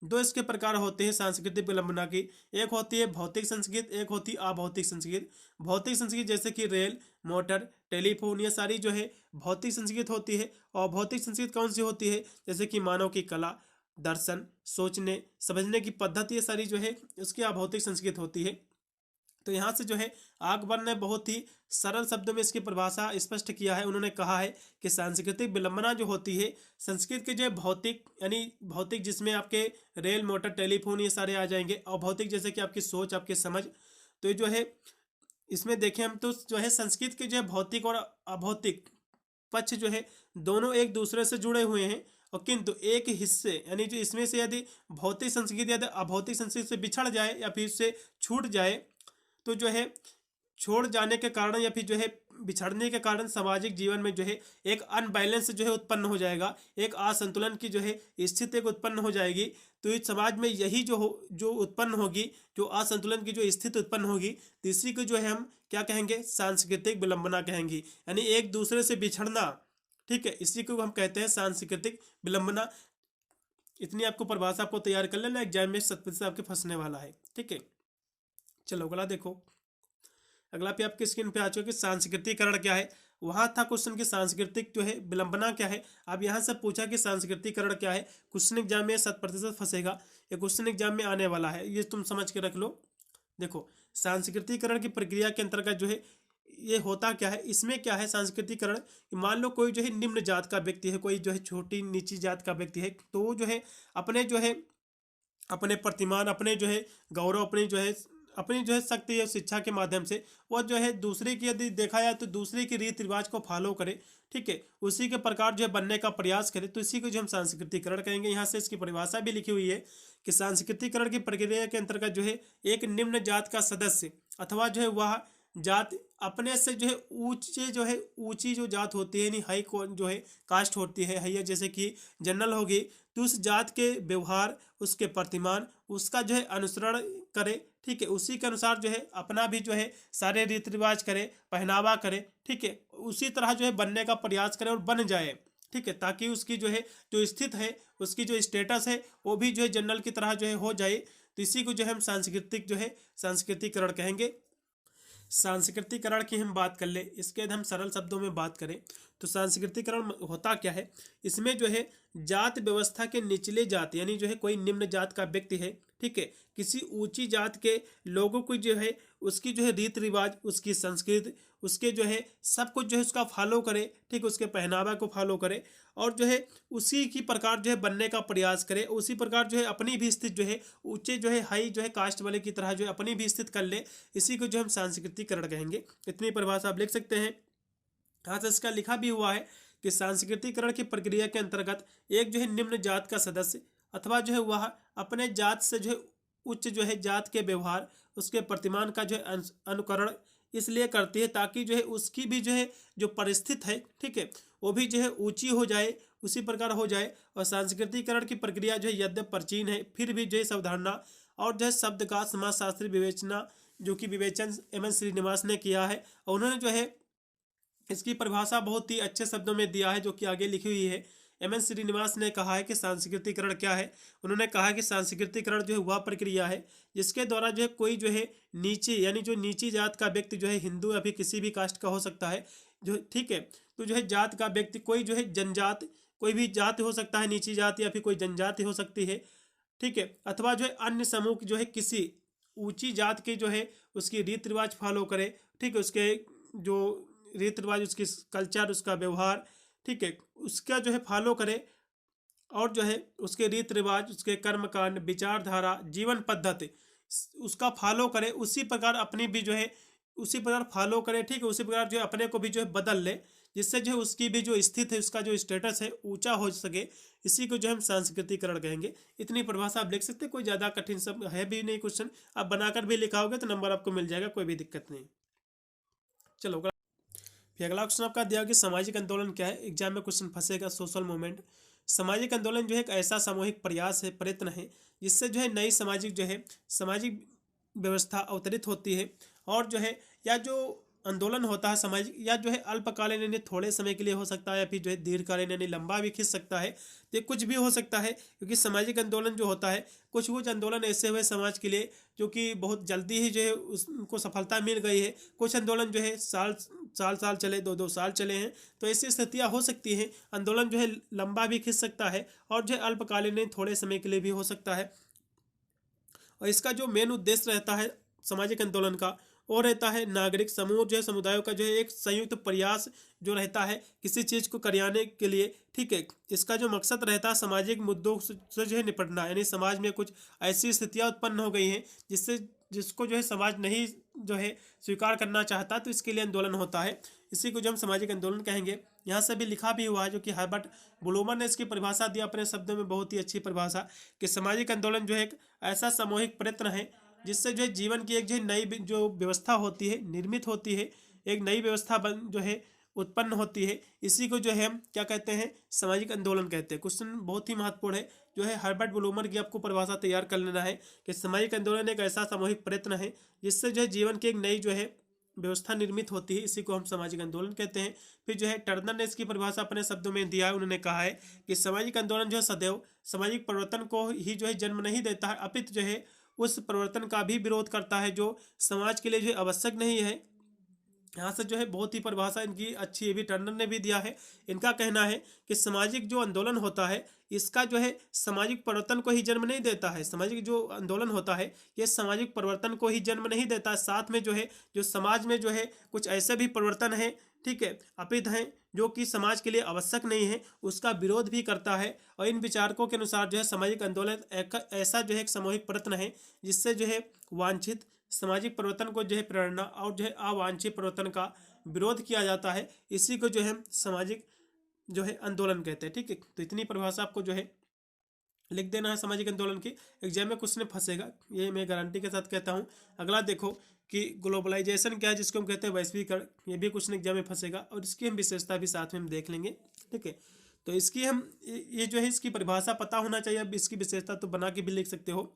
दो इसके प्रकार होते हैं सांस्कृतिक विलंबना की। एक होती है भौतिक संस्कृति, एक होती है अभौतिक संस्कृति। भौतिक संस्कृति जैसे कि रेल, मोटर, टेलीफोन, ये सारी जो है भौतिक संस्कृति होती है। और भौतिक संस्कृति कौन सी होती है? जैसे कि मानव की कला, दर्शन, सोचने समझने की पद्धति, ये सारी जो है उसकी अभौतिक संस्कृति होती है। तो यहाँ से जो है अकबर ने बहुत ही सरल शब्दों में इसकी परिभाषा स्पष्ट किया है। उन्होंने कहा है कि सांस्कृतिक विलंबना जो होती है संस्कृति के जो है भौतिक, यानी भौतिक जिसमें आपके रेल, मोटर, टेलीफोन ये सारे आ जाएंगे, और भौतिक जैसे कि आपकी सोच, आपकी समझ। तो ये जो है इसमें देखें हम तो जो है संस्कृति के जो है भौतिक और अभौतिक पक्ष जो है दोनों एक दूसरे से जुड़े हुए हैं, और किंतु एक हिस्से यानी जो इसमें से यदि भौतिक संस्कृति यदि अभौतिक संस्कृति से बिछड़ जाए या फिर उससे छूट जाए, तो जो है छोड़ जाने के कारण या फिर जो है बिछड़ने के कारण सामाजिक जीवन में जो है एक अनबैलेंस जो है उत्पन्न हो जाएगा, एक असंतुलन की जो है स्थिति एक उत्पन्न हो जाएगी। तो इस समाज में यही जो उत्पन्न होगी, जो असंतुलन की जो स्थिति उत्पन्न होगी, तो इसी को जो है हम क्या कहेंगे? सांस्कृतिक विलंबना कहेंगे, यानी एक दूसरे से बिछड़ना। ठीक है, इसी को हम कहते हैं सांस्कृतिक विलंबना। इतनी आपको परिभाषा आपको तैयार कर लेना, एग्जाम में 100% आपके फंसने वाला है। ठीक है, चलो अगला देखो। अगला पे आपके स्क्रीन पे आ चुका कि सांस्कृतिकरण क्या है। वहां था क्वेश्चन की सांस्कृतिक जो है विलंबना क्या है। अब यहाँ से पूछा कि सांस्कृतिकरण क्या है। क्वेश्चन एग्जाम में 100% फंसेगा, ये क्वेश्चन एग्जाम में आने वाला है, ये तुम समझ के रख लो। देखो, सांस्कृतिकरण की प्रक्रिया के अंतर्गत जो है ये होता क्या है। इसमें क्या है सांस्कृतिकरण, मान लो कोई जो है निम्न जात का व्यक्ति है, कोई जो है छोटी नीची जात का व्यक्ति है, तो वो जो है अपने प्रतिमान, अपने जो है गौरव, अपनी जो है शक्ति या शिक्षा के माध्यम से वो जो है दूसरे की यदि देखा जाए तो दूसरे के रीति रिवाज को फॉलो करे। ठीक है, उसी के प्रकार जो है बनने का प्रयास करे, तो इसी को जो हम सांस्कृतिकरण कहेंगे। यहाँ से इसकी परिभाषा भी लिखी हुई है कि सांस्कृतिकरण की प्रक्रिया के अंतर्गत जो है एक निम्न जात का सदस्य अथवा जो है वह जात अपने से जो है ऊंची जो जात होती है, यानी हाई जो है कास्ट होती है, हाइयर जैसे कि जनरल होगी, तो उस जात के व्यवहार, उसके प्रतिमान, उसका जो है अनुसरण करे। ठीक है, उसी के अनुसार जो है अपना भी जो है सारे रीति रिवाज करे, पहनावा करे। ठीक है, उसी तरह जो है बनने का प्रयास करे और बन जाए। ठीक है, ताकि उसकी जो है जो स्थिति है, उसकी जो स्टेटस है, वो भी जो है जनरल की तरह जो है हो जाए। तो इसी को जो है हम सांस्कृतिकरण कहेंगे। सांस्कृतिकरण की हम बात कर ले, इसके हम सरल शब्दों में बात करें तो सांस्कृतिकरण होता क्या है। इसमें जो है जात व्यवस्था के निचले जात, यानी जो है कोई निम्न जात का व्यक्ति है, ठीक है, किसी ऊंची जात के लोगों को जो है उसकी जो है रीति रिवाज, उसकी संस्कृति, उसके जो है सब कुछ जो है उसका फॉलो करे। ठीक, उसके पहनावा को फॉलो करे और जो है उसी की प्रकार जो है बनने का प्रयास करे। उसी प्रकार जो है अपनी भी स्थिति जो है ऊंचे जो है हाई जो है कास्ट वाले की तरह जो है अपनी भी स्थिति कर ले। इसी को जो हम सांस्कृतिकरण कहेंगे। इतनी परिभाषा आप लिख सकते हैं। यहाँ से इसका लिखा भी हुआ है कि सांस्कृतिकरण की प्रक्रिया के अंतर्गत एक जो है निम्न जात का सदस्य अथवा जो है वह अपने जात से जो है उच्च जो है जात के व्यवहार, उसके प्रतिमान का जो है अनुकरण इसलिए करती है ताकि जो है उसकी भी जो है जो परिस्थिति है, ठीक है, वो भी जो है ऊंची हो जाए, उसी प्रकार हो जाए। और सांस्कृतिकरण की प्रक्रिया जो है यद्यप प्राचीन है, फिर भी जो है अवधारणा और जो है शब्द का समाजशास्त्री विवेचना जो कि विवेचन एम एन श्रीनिवास ने किया है, और उन्होंने जो है इसकी परिभाषा बहुत ही अच्छे शब्दों में दिया है जो कि आगे लिखी हुई है। एम एन श्रीनिवास ने कहा है कि सांस्कृतिकरण क्या है। उन्होंने कहा कि सांस्कृतिकरण जो है वह प्रक्रिया है जिसके द्वारा जो है कोई जो है नीचे यानी जो नीची जात का व्यक्ति जो है हिंदू या फिर किसी भी कास्ट का हो सकता है जो, ठीक है, तो जो है जात का व्यक्ति कोई जो है जनजात, कोई भी जाति हो सकता है, नीची जाति या फिर कोई जनजाति हो सकती है, ठीक है, अथवा जो है अन्य समूह जो है किसी ऊंची जात के जो है उसकी रीति रिवाज फॉलो करे। ठीक है, उसके जो रीति रिवाज, उसकी कल्चर, उसका व्यवहार, ठीक है, उसका जो है फॉलो करे और जो है उसके रीति रिवाज, उसके कर्मकांड, विचारधारा, जीवन पद्धति उसका फॉलो करे। उसी प्रकार अपनी भी जो है उसी प्रकार फॉलो करे। ठीक है, उसी प्रकार जो है अपने को भी जो है बदल ले जिससे जो है उसकी भी जो स्थिति है, उसका जो स्टेटस है ऊंचा हो सके। इसी को जो हम सांस्कृतिकरण कहेंगे। इतनी परिभाषा आप लिख सकते हैं, कोई ज़्यादा कठिन सब है भी नहीं। क्वेश्चन आप बनाकर भी लिखाओगे तो नंबर आपको मिल जाएगा, कोई भी दिक्कत नहीं। चलो फिर अगला क्वेश्चन आपका दिया कि सामाजिक आंदोलन क्या है। एग्जाम में क्वेश्चन फंसेगा। सोशल मूवमेंट, सामाजिक आंदोलन जो है एक ऐसा सामूहिक प्रयास है, प्रयत्न है जिससे जो है नई सामाजिक व्यवस्था अवतरित होती है और जो है या जो आंदोलन होता है सामाजिक, या जो है अल्पकालीन यानी थोड़े समय के लिए हो सकता है, या फिर जो है दीर्घकालीन यानी लंबा भी खिंच सकता है। तो ये कुछ भी हो सकता है, क्योंकि सामाजिक आंदोलन जो होता है, कुछ कुछ आंदोलन ऐसे हुए समाज के लिए जो कि बहुत जल्दी ही जो है उसको सफलता मिल गई है। कुछ आंदोलन जो है साल साल साल चले, 2-2 साल चले हैं। तो ऐसी स्थितियाँ हो सकती हैं। आंदोलन जो है लंबा भी खिंच सकता है और जो है अल्पकालीन थोड़े समय के लिए भी हो सकता है। और इसका जो मेन उद्देश्य रहता है सामाजिक आंदोलन का, वो रहता है नागरिक समूह जो है, समुदायों का जो है एक संयुक्त प्रयास जो रहता है किसी चीज़ को कराने के लिए। ठीक है, इसका जो मकसद रहता है सामाजिक मुद्दों से जो है निपटना, यानी समाज में कुछ ऐसी स्थितियां उत्पन्न हो गई हैं जिसको जो है समाज नहीं जो है स्वीकार करना चाहता, तो इसके लिए आंदोलन होता है। इसी को जो हम सामाजिक आंदोलन कहेंगे। यहाँ से भी लिखा भी हुआ है, जो कि हर्बर्ट ब्लूमर ने इसकी परिभाषा दी अपने शब्दों में, बहुत ही अच्छी परिभाषा, कि सामाजिक आंदोलन जो है एक ऐसा सामूहिक प्रयत्न है जिससे जो है जीवन की एक जो नई जो व्यवस्था होती है निर्मित होती है, एक नई व्यवस्था जो है उत्पन्न होती है। इसी को जो है हम क्या कहते हैं, सामाजिक आंदोलन कहते हैं। क्वेश्चन बहुत ही महत्वपूर्ण है, जो है हर्बर्ट ब्लूमर की आपको परिभाषा तैयार कर लेना है कि सामाजिक आंदोलन एक ऐसा सामूहिक प्रयत्न है जिससे जो है जीवन की एक नई जो है व्यवस्था निर्मित होती है। इसी को हम सामाजिक आंदोलन कहते हैं। फिर जो है टर्नर ने इसकी परिभाषा अपने शब्दों में दिया है। उन्होंने कहा है कि सामाजिक आंदोलन जो है सदैव सामाजिक परिवर्तन को ही जो है जन्म नहीं देता है, अपितु जो है उस परिवर्तन का भी विरोध करता है जो समाज के लिए जो है आवश्यक नहीं है। यहाँ से जो है बहुत ही परिभाषा इनकी अच्छी है, भी टर्नर ने भी दिया है। इनका कहना है कि सामाजिक जो आंदोलन होता है इसका जो है सामाजिक परिवर्तन को ही जन्म नहीं देता है। सामाजिक जो आंदोलन होता है ये सामाजिक परिवर्तन को ही जन्म नहीं देता है, साथ में जो है जो समाज में जो है कुछ ऐसे भी परिवर्तन है, ठीक है, अपित हैं, जो कि समाज के लिए आवश्यक नहीं है, उसका विरोध भी करता है। और इन विचारकों के अनुसार जो है सामाजिक आंदोलन ऐसा जो है एक सामूहिक प्रयत्न है जिससे जो है वांछित सामाजिक परिवर्तन को जो है प्रेरणा और जो है अवांछित परिवर्तन का विरोध किया जाता है। इसी को जो है सामाजिक जो है आंदोलन कहते हैं। ठीक है, तो इतनी परिभाषा आपको जो है लिख देना है सामाजिक आंदोलन की। एग्जाम में क्वेश्चन फंसेगा, ये मैं गारंटी के साथ कहता हूँ। अगला देखो कि ग्लोबलाइजेशन क्या है, जिसको हम कहते हैं वैश्वीकरण। ये भी क्वेश्चन एग्जाम में फंसेगा और इसकी हम विशेषता भी साथ में हम देख लेंगे। ठीक है, तो इसकी हम ये जो है इसकी परिभाषा पता होना चाहिए। अब इसकी विशेषता तो बना के भी लिख सकते हो।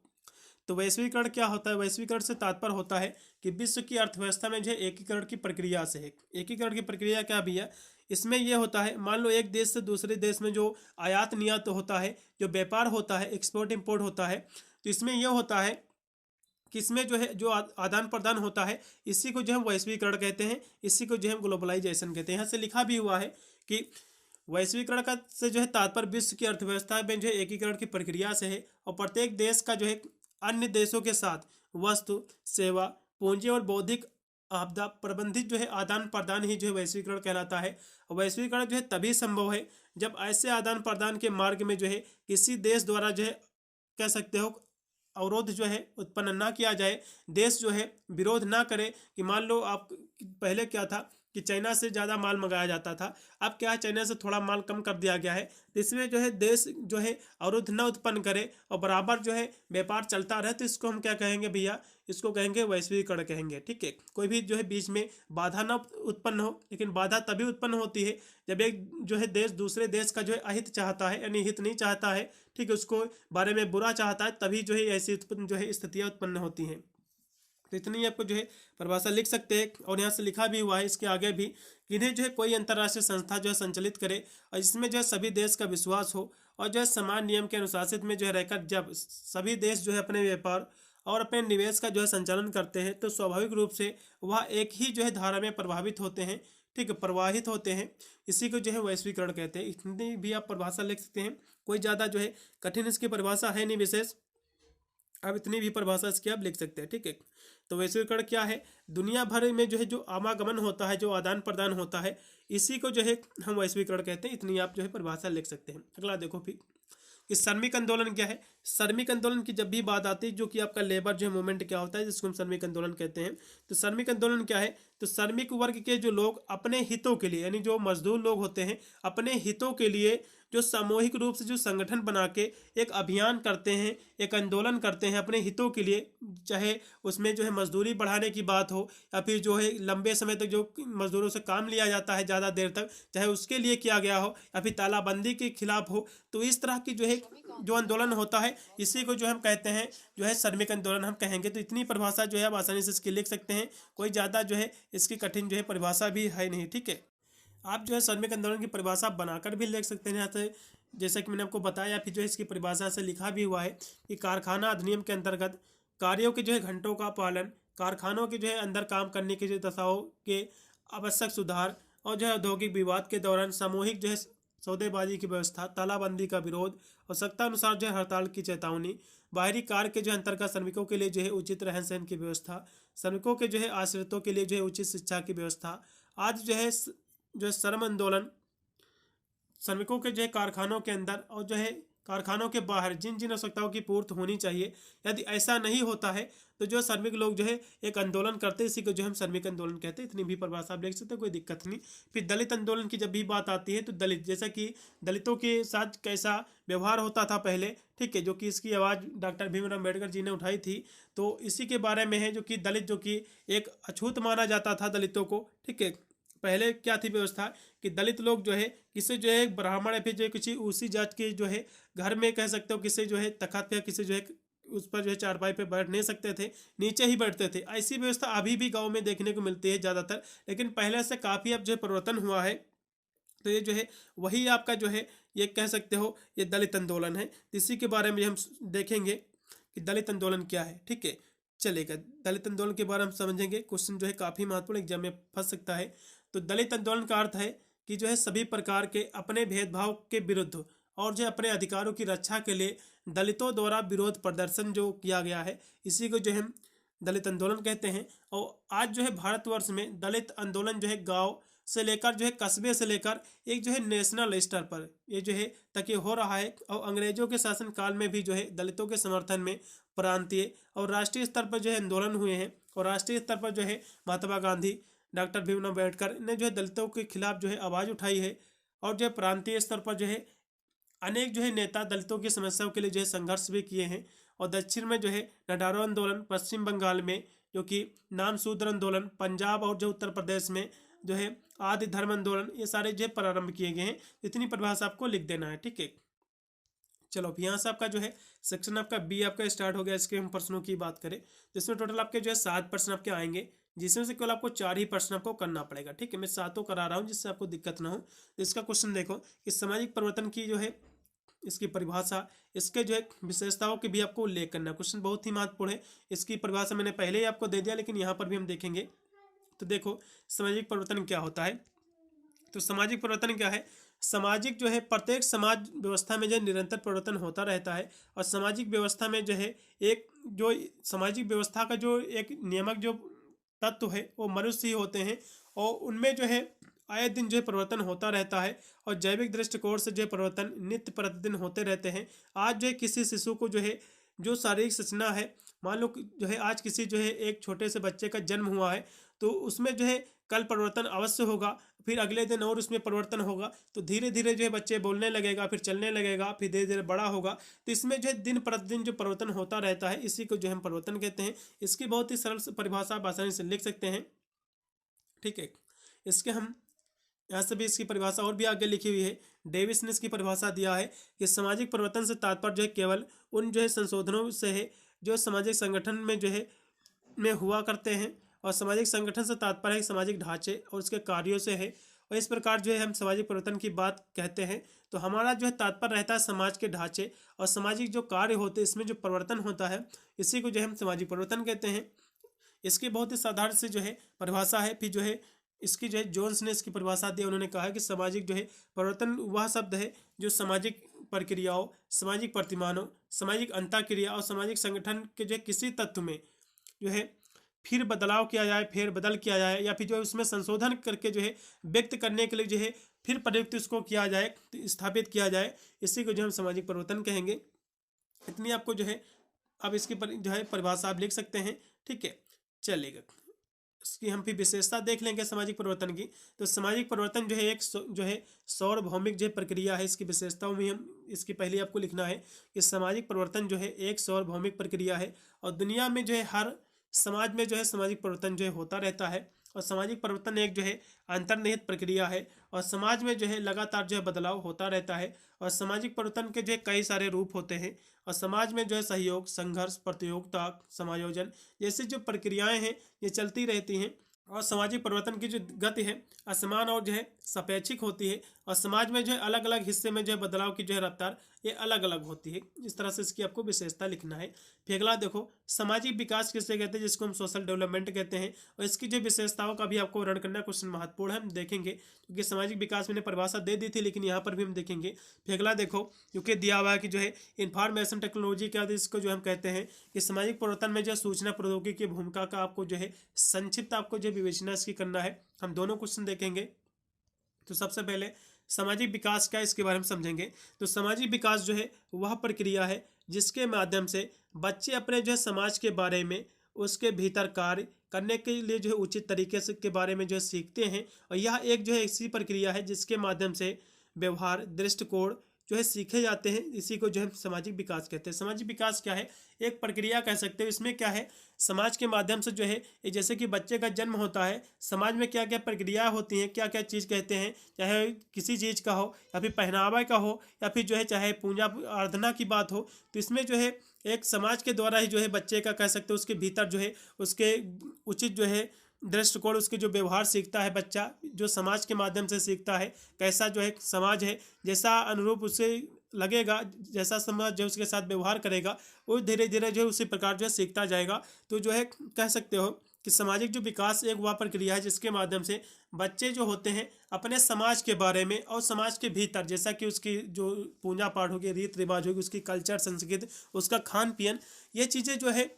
तो वैश्वीकरण क्या होता है? वैश्वीकरण से तात्पर्य होता है कि विश्व की अर्थव्यवस्था में जो है एकीकरण की प्रक्रिया से है। एकीकरण की प्रक्रिया क्या भैया? इसमें यह होता है, मान लो एक देश से दूसरे देश में जो आयात निर्यात होता है, जो व्यापार होता है, एक्सपोर्ट इंपोर्ट होता है, तो इसमें यह होता है कि इसमें जो है जो आदान प्रदान होता है, इसी को जो हम वैश्वीकरण कहते हैं। इसी को जो हम ग्लोबलाइजेशन कहते हैं। यहाँ से लिखा भी हुआ है कि वैश्वीकरण का से जो है तात्पर्य विश्व की अर्थव्यवस्था में जो है एकीकरण की प्रक्रिया से है, और प्रत्येक देश का जो है अन्य देशों के साथ वस्तु, सेवा, पूंजी और बौद्धिक आपदा प्रबंधित जो है आदान प्रदान ही जो है वैश्वीकरण कहलाता है। और वैश्वीकरण जो है तभी संभव है जब ऐसे आदान प्रदान के मार्ग में जो है किसी देश द्वारा जो है कह सकते हो अवरोध जो है उत्पन्न ना किया जाए, देश जो है विरोध ना करे। कि मान लो आप पहले क्या था कि चाइना से ज़्यादा माल मंगाया जाता था, अब क्या है चाइना से थोड़ा माल कम कर दिया गया है। तो इसमें जो है देश जो है अवरोध न उत्पन्न करे और बराबर जो है व्यापार चलता रहे, तो इसको हम क्या कहेंगे भैया? इसको कहेंगे वैश्वीकरण कहेंगे। ठीक है, कोई भी जो है बीच में बाधा न उत्पन्न हो, लेकिन बाधा तभी उत्पन्न होती है जब एक जो है देश दूसरे देश का जो है अहित चाहता है, यानी हित नहीं चाहता है, ठीक है, उसको बारे में बुरा चाहता है, तभी जो है ऐसी उत्पन्न जो है स्थितियाँ उत्पन्न होती हैं। तो इतनी आपको जो है परिभाषा लिख सकते हैं। और यहाँ से लिखा भी हुआ है इसके आगे भी कि इन्हें जो है कोई अंतर्राष्ट्रीय संस्था जो है संचालित करे, और इसमें जो है सभी देश का विश्वास हो, और जो है समान नियम के अनुशासित में जो है रहकर जब सभी देश जो है अपने व्यापार और अपने निवेश का जो है संचालन करते हैं, तो स्वाभाविक रूप से वह एक ही जो है धारा में प्रभावित होते हैं, ठीक है, प्रवाहित होते हैं। इसी को जो है वैश्वीकरण कहते हैं। इतनी भी आप परिभाषा लिख सकते हैं, कोई ज़्यादा जो है कठिन इसकी परिभाषा है नहीं विशेष। अब इतनी भी परिभाषा इसकी आप लिख सकते हैं। ठीक है, तो वैश्वीकरण क्या है? दुनिया भर में जो है जो आवागमन होता है, जो आदान प्रदान होता है, इसी को जो है हम वैश्वीकरण कहते हैं। इतनी आप जो है परिभाषा लिख सकते हैं। अगला देखो फिर कि श्रमिक आंदोलन क्या है। श्रमिक आंदोलन की जब भी बात आती है, जो कि आपका लेबर जो है मूवमेंट क्या होता है, जिसको हम श्रमिक आंदोलन कहते हैं। तो श्रमिक आंदोलन क्या है? तो श्रमिक वर्ग के जो लोग अपने हितों के लिए, यानी जो मजदूर लोग होते हैं, अपने हितों के लिए जो सामूहिक रूप से जो संगठन बना के एक अभियान करते हैं, एक आंदोलन करते हैं अपने हितों के लिए, चाहे उसमें जो है मजदूरी बढ़ाने की बात हो, या फिर जो है लंबे समय तक जो मजदूरों से काम लिया जाता है ज़्यादा देर तक, चाहे उसके लिए किया गया हो, या फिर तालाबंदी के खिलाफ हो। तो इस तरह की जो है जो आंदोलन होता है, इसी को जो हम कहते हैं जो है श्रमिक आंदोलन हम कहेंगे। तो इतनी परिभाषा जो है आप आसानी से इसकी लिख सकते हैं। कोई ज़्यादा जो है इसकी कठिन जो है परिभाषा भी है नहीं, ठीक है। आप जो है श्रमिक आंदोलन की परिभाषा बनाकर भी लिख सकते हैं यहाँ से, जैसा कि मैंने आपको बताया, फिर जो है इसकी परिभाषा से लिखा भी हुआ है कि कारखाना अधिनियम के अंतर्गत कार्यों के जो है घंटों का पालन, कारखानों के जो है अंदर काम करने की जो दशाओं के आवश्यक सुधार, और जो है औद्योगिक विवाद के दौरान सामूहिक जो है सौदेबाजी की व्यवस्था, तालाबंदी का विरोध, आवश्यकता अनुसार जो है हड़ताल की चेतावनी, बाहरी कार्य के जो अंतर्गत श्रमिकों के लिए जो है उचित रहन सहन की व्यवस्था, श्रमिकों के जो है आश्रितों के लिए जो है उचित शिक्षा की व्यवस्था आदि जो है श्रम आंदोलन श्रमिकों के जो है कारखानों के अंदर और जो है कारखानों के बाहर जिन जिन आवश्यकताओं की पूर्ति होनी चाहिए, यदि ऐसा नहीं होता है तो जो श्रमिक लोग जो है एक आंदोलन करते हैं, इसी को जो हम श्रमिक आंदोलन कहते हैं। इतनी भी परिभाषा आप देख सकते हैं, कोई दिक्कत नहीं। फिर दलित आंदोलन की जब भी बात आती है तो दलित, जैसा कि दलितों के साथ कैसा व्यवहार होता था पहले, ठीक है, जो कि इसकी आवाज़ डॉक्टर भीमराव अम्बेडकर जी ने उठाई थी, तो इसी के बारे में है। जो कि दलित जो कि एक अछूत माना जाता था दलितों को, ठीक है। पहले क्या थी व्यवस्था कि दलित लोग जो है किसी जो है ब्राह्मण या फिर जो है किसी उसी जात के जो है घर में कह सकते हो किसी जो है तख्त पे किसी जो है उस पर जो है चारपाई पे बैठ नहीं सकते थे, नीचे ही बैठते थे। ऐसी व्यवस्था अभी भी गांव में देखने को मिलती है ज़्यादातर, लेकिन पहले से काफ़ी अब जो है परिवर्तन हुआ है। तो ये जो है वही आपका जो है ये कह सकते हो ये दलित आंदोलन है। इसी के बारे में हम देखेंगे कि दलित आंदोलन क्या है, ठीक है। चलेगा, दलित आंदोलन के बारे में हम समझेंगे। क्वेश्चन जो है काफ़ी महत्वपूर्ण एग्जाम में फंस सकता है। तो दलित आंदोलन का अर्थ है कि जो है सभी प्रकार के अपने भेदभाव के विरुद्ध और जो अपने अधिकारों की रक्षा के लिए दलितों द्वारा विरोध प्रदर्शन जो किया गया है, इसी को जो हम दलित आंदोलन कहते हैं। और आज जो है भारतवर्ष में दलित आंदोलन जो है गांव से लेकर जो है कस्बे से लेकर एक जो है नेशनल स्तर पर ये जो है तक हो रहा है। और अंग्रेजों के शासन काल में भी जो है दलितों के समर्थन में प्रांतीय और राष्ट्रीय स्तर पर जो है आंदोलन हुए हैं। और राष्ट्रीय स्तर पर जो है महात्मा गांधी, डॉक्टर भीमराव अम्बेडकर ने जो है दलितों के खिलाफ जो है आवाज़ उठाई है। और जो है प्रांतीय स्तर पर जो है अनेक जो है नेता दलितों की समस्याओं के लिए जो है संघर्ष भी किए हैं। और दक्षिण में जो है नडारो आंदोलन, पश्चिम बंगाल में जो कि नाम शूद्र आंदोलन, पंजाब और जो उत्तर प्रदेश में जो है आदि धर्म आंदोलन, ये सारे जो है प्रारंभ किए गए हैं। इतनी परिभाषा आपको लिख देना है, ठीक है। चलो अब यहाँ से आपका जो है सेक्शन आपका बी आपका स्टार्ट हो गया। इसके हम प्रश्नों की बात करें जिसमें टोटल आपके जो है 7 प्रश्न आपके आएंगे, जिसमें से केवल आपको 4 ही प्रश्न आपको करना पड़ेगा, ठीक है। मैं 7 करा रहा हूँ जिससे आपको दिक्कत ना हो। तो इसका क्वेश्चन देखो कि सामाजिक परिवर्तन की जो है इसकी परिभाषा, इसके जो है विशेषताओं के भी आपको उल्लेख करना। क्वेश्चन बहुत ही महत्वपूर्ण है। इसकी परिभाषा मैंने पहले ही आपको दे दिया, लेकिन यहाँ पर भी हम देखेंगे। तो देखो सामाजिक परिवर्तन क्या होता है। तो सामाजिक परिवर्तन क्या है? सामाजिक जो है प्रत्येक समाज व्यवस्था में जो निरंतर परिवर्तन होता रहता है। और सामाजिक व्यवस्था में जो है एक जो सामाजिक व्यवस्था का जो एक नियामक जो तत्व है वो मनुष्य ही होते हैं। और उनमें जो है आए दिन जो है परिवर्तन होता रहता है। और जैविक दृष्टिकोण से जो है परिवर्तन नित्य प्रतिदिन होते रहते हैं। आज जो है किसी शिशु को जो है जो शारीरिक संरचना है, मान लो जो है आज किसी जो है एक छोटे से बच्चे का जन्म हुआ है, तो उसमें जो है कल परिवर्तन अवश्य होगा, फिर अगले दिन और उसमें परिवर्तन होगा। तो धीरे धीरे जो है बच्चे बोलने लगेगा, फिर चलने लगेगा, फिर धीरे धीरे बड़ा होगा। तो इसमें जो है दिन प्रतिदिन जो परिवर्तन होता रहता है, इसी को जो हम परिवर्तन कहते हैं। इसकी बहुत ही सरल परिभाषा आप आसानी से लिख सकते हैं, ठीक है। इसके हम यहाँ से भी इसकी परिभाषा और भी आगे लिखी हुई है। डेविस ने इसकी परिभाषा दिया है कि सामाजिक परिवर्तन से तात्पर्य जो है केवल उन जो है संशोधनों से है जो सामाजिक संगठन में जो है में हुआ करते हैं। और सामाजिक संगठन से तात्पर्य है सामाजिक ढांचे और उसके कार्यों से है। और इस प्रकार जो है हम सामाजिक परिवर्तन की बात कहते हैं तो हमारा जो है तात्पर्य रहता है समाज के ढांचे और सामाजिक जो कार्य होते हैं इसमें जो परिवर्तन होता है, इसी को जो है हम सामाजिक परिवर्तन कहते हैं। इसकी बहुत ही साधारण से जो है परिभाषा है। फिर जो है इसकी जो है जोन्स ने इसकी परिभाषा दी। उन्होंने कहा कि सामाजिक जो है परिवर्तन वह शब्द है जो सामाजिक प्रक्रियाओं, सामाजिक प्रतिमानों, सामाजिक अंतःक्रिया और सामाजिक संगठन के जो है किसी तत्व में जो है फिर बदलाव किया जाए, फिर बदल किया जाए, या फिर जो है उसमें संशोधन करके जो है व्यक्त करने के लिए जो है फिर प्रयुक्त उसको किया जाए, स्थापित किया जाए, इसी को जो हम सामाजिक परिवर्तन कहेंगे। इतनी आपको जो है अब इसकी जो है परिभाषा आप लिख सकते हैं, ठीक है। चलेगा, इसकी हम फिर विशेषता देख लेंगे सामाजिक परिवर्तन की। तो सामाजिक परिवर्तन जो है एक जो है सार्वभौमिक जो प्रक्रिया है। इसकी विशेषताओं में हम इसकी पहले आपको लिखना है कि सामाजिक परिवर्तन जो है एक सार्वभौमिक प्रक्रिया है और दुनिया में जो है हर समाज में जो है सामाजिक परिवर्तन जो है होता रहता है। और सामाजिक परिवर्तन एक जो है अंतर्निहित प्रक्रिया है और समाज में जो है लगातार जो है बदलाव होता रहता है। और सामाजिक परिवर्तन के जो है कई सारे रूप होते हैं और समाज में जो है सहयोग, संघर्ष, प्रतियोगिता, समायोजन जैसी जो प्रक्रियाएं हैं ये चलती रहती हैं। और सामाजिक परिवर्तन की जो गति है असमान और जो है सापेक्षिक होती है, और समाज में जो है अलग अलग हिस्से में जो है बदलाव की जो है रफ्तार ये अलग अलग होती है। इस तरह से इसकी आपको विशेषता लिखना है। फिर अगला देखो, सामाजिक विकास किसे कहते हैं, जिसको हम सोशल डेवलपमेंट कहते हैं, और इसकी जो विशेषताओं का भी आपको वर्णन करना क्वेश्चन महत्वपूर्ण है, हम देखेंगे क्योंकि सामाजिक विकास मैंने परिभाषा दे दी थी लेकिन यहाँ पर भी हम देखेंगे। फिर अगला देखो, क्योंकि दिया हुआ है कि जो है इंफॉर्मेशन टेक्नोलॉजी क्या है, इसको जो हम कहते हैं कि सामाजिक परिवर्तन में जो सूचना प्रौद्योगिकी की भूमिका का आपको जो है संक्षिप्त आपको जो विवेचना इसकी करना है। हम दोनों क्वेश्चन देखेंगे। तो सबसे पहले सामाजिक विकास क्या है इसके बारे में समझेंगे। तो सामाजिक विकास जो है वह प्रक्रिया है जिसके माध्यम से बच्चे अपने जो है समाज के बारे में उसके भीतर कार्य करने के लिए जो है उचित तरीके से के बारे में जो है सीखते हैं, और यह एक जो है ऐसी प्रक्रिया है जिसके माध्यम से व्यवहार दृष्टिकोण जो है सीखे जाते हैं। इसी को जो है सामाजिक विकास कहते हैं। सामाजिक विकास क्या है, एक प्रक्रिया कह सकते हो। इसमें क्या है, समाज के माध्यम से जो है जैसे कि बच्चे का जन्म होता है, समाज में क्या क्या प्रक्रिया होती हैं, क्या क्या चीज़ कहते हैं, चाहे किसी चीज़ का हो या फिर पहनावा का हो या फिर जो है चाहे पूजा आराधना की बात हो, तो इसमें जो है एक समाज के द्वारा ही जो है बच्चे का कह सकते हो उसके भीतर जो है उसके उचित जो है दृष्टिकोण उसके जो व्यवहार सीखता है बच्चा, जो समाज के माध्यम से सीखता है कैसा जो है समाज है, जैसा अनुरूप उसे लगेगा, जैसा समाज जो उसके साथ व्यवहार करेगा वो धीरे धीरे जो है उसी प्रकार जो है सीखता जाएगा। तो जो है कह सकते हो कि सामाजिक जो विकास एक वह प्रक्रिया है जिसके माध्यम से बच्चे जो होते हैं अपने समाज के बारे में और समाज के भीतर जैसा कि उसकी जो पूजा पाठ होगी, रीत रिवाज होगी, उसकी कल्चर संस्कृति, उसका खान पीन, ये चीज़ें जो है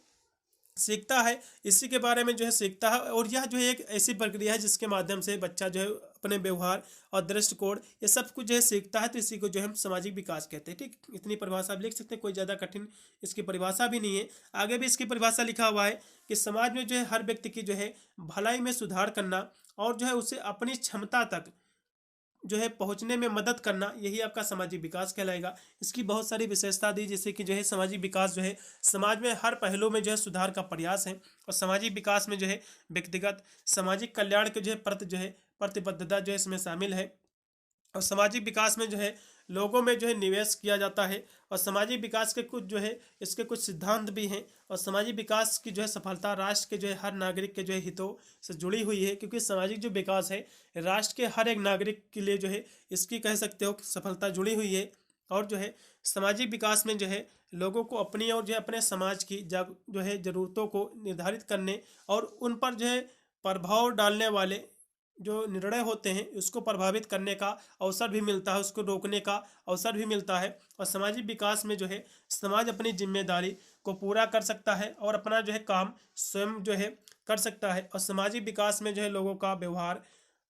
सीखता है, इसी के बारे में जो है सीखता है। और यह जो है एक ऐसी प्रक्रिया है जिसके माध्यम से बच्चा जो है अपने व्यवहार और दृष्टिकोण ये सब कुछ जो है सीखता है। तो इसी को जो है हम सामाजिक विकास कहते हैं। ठीक, इतनी परिभाषा आप लिख सकते हैं, कोई ज़्यादा कठिन इसकी परिभाषा भी नहीं है। आगे भी इसकी परिभाषा लिखा हुआ है कि समाज में जो है हर व्यक्ति की जो है भलाई में सुधार करना और जो है उसे अपनी क्षमता तक जो है पहुंचने में मदद करना, यही आपका सामाजिक विकास कहलाएगा। इसकी बहुत सारी विशेषता दी, जैसे कि जो है सामाजिक विकास जो है समाज में हर पहलू में जो है सुधार का प्रयास है, और सामाजिक विकास में जो है व्यक्तिगत सामाजिक कल्याण के जो है प्रति जो है प्रतिबद्धता जो है इसमें शामिल है, और सामाजिक विकास में जो है लोगों में जो है निवेश किया जाता है, और सामाजिक विकास के कुछ जो है इसके कुछ सिद्धांत भी हैं, और सामाजिक विकास की जो है सफलता राष्ट्र के जो है हर नागरिक के जो है हितों से जुड़ी हुई है, क्योंकि सामाजिक जो विकास है राष्ट्र के हर एक नागरिक के लिए जो है इसकी कह सकते हो सफलता जुड़ी हुई है। और जो है सामाजिक विकास में जो है लोगों को अपनी और जो है अपने समाज की जो है ज़रूरतों को निर्धारित करने और उन पर जो है प्रभाव डालने वाले जो निर्णय होते हैं उसको प्रभावित करने का अवसर भी मिलता है, उसको रोकने का अवसर भी मिलता है। और सामाजिक विकास में जो है समाज अपनी जिम्मेदारी को पूरा कर सकता है और अपना जो है काम स्वयं जो है कर सकता है। और सामाजिक विकास में जो है लोगों का व्यवहार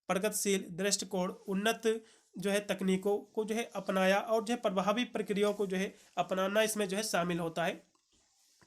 प्रगतिशील दृष्टिकोण उन्नत जो है तकनीकों को जो है अपनाया और जो है प्रभावी प्रक्रियाओं को जो है अपनाना इसमें जो है शामिल होता है।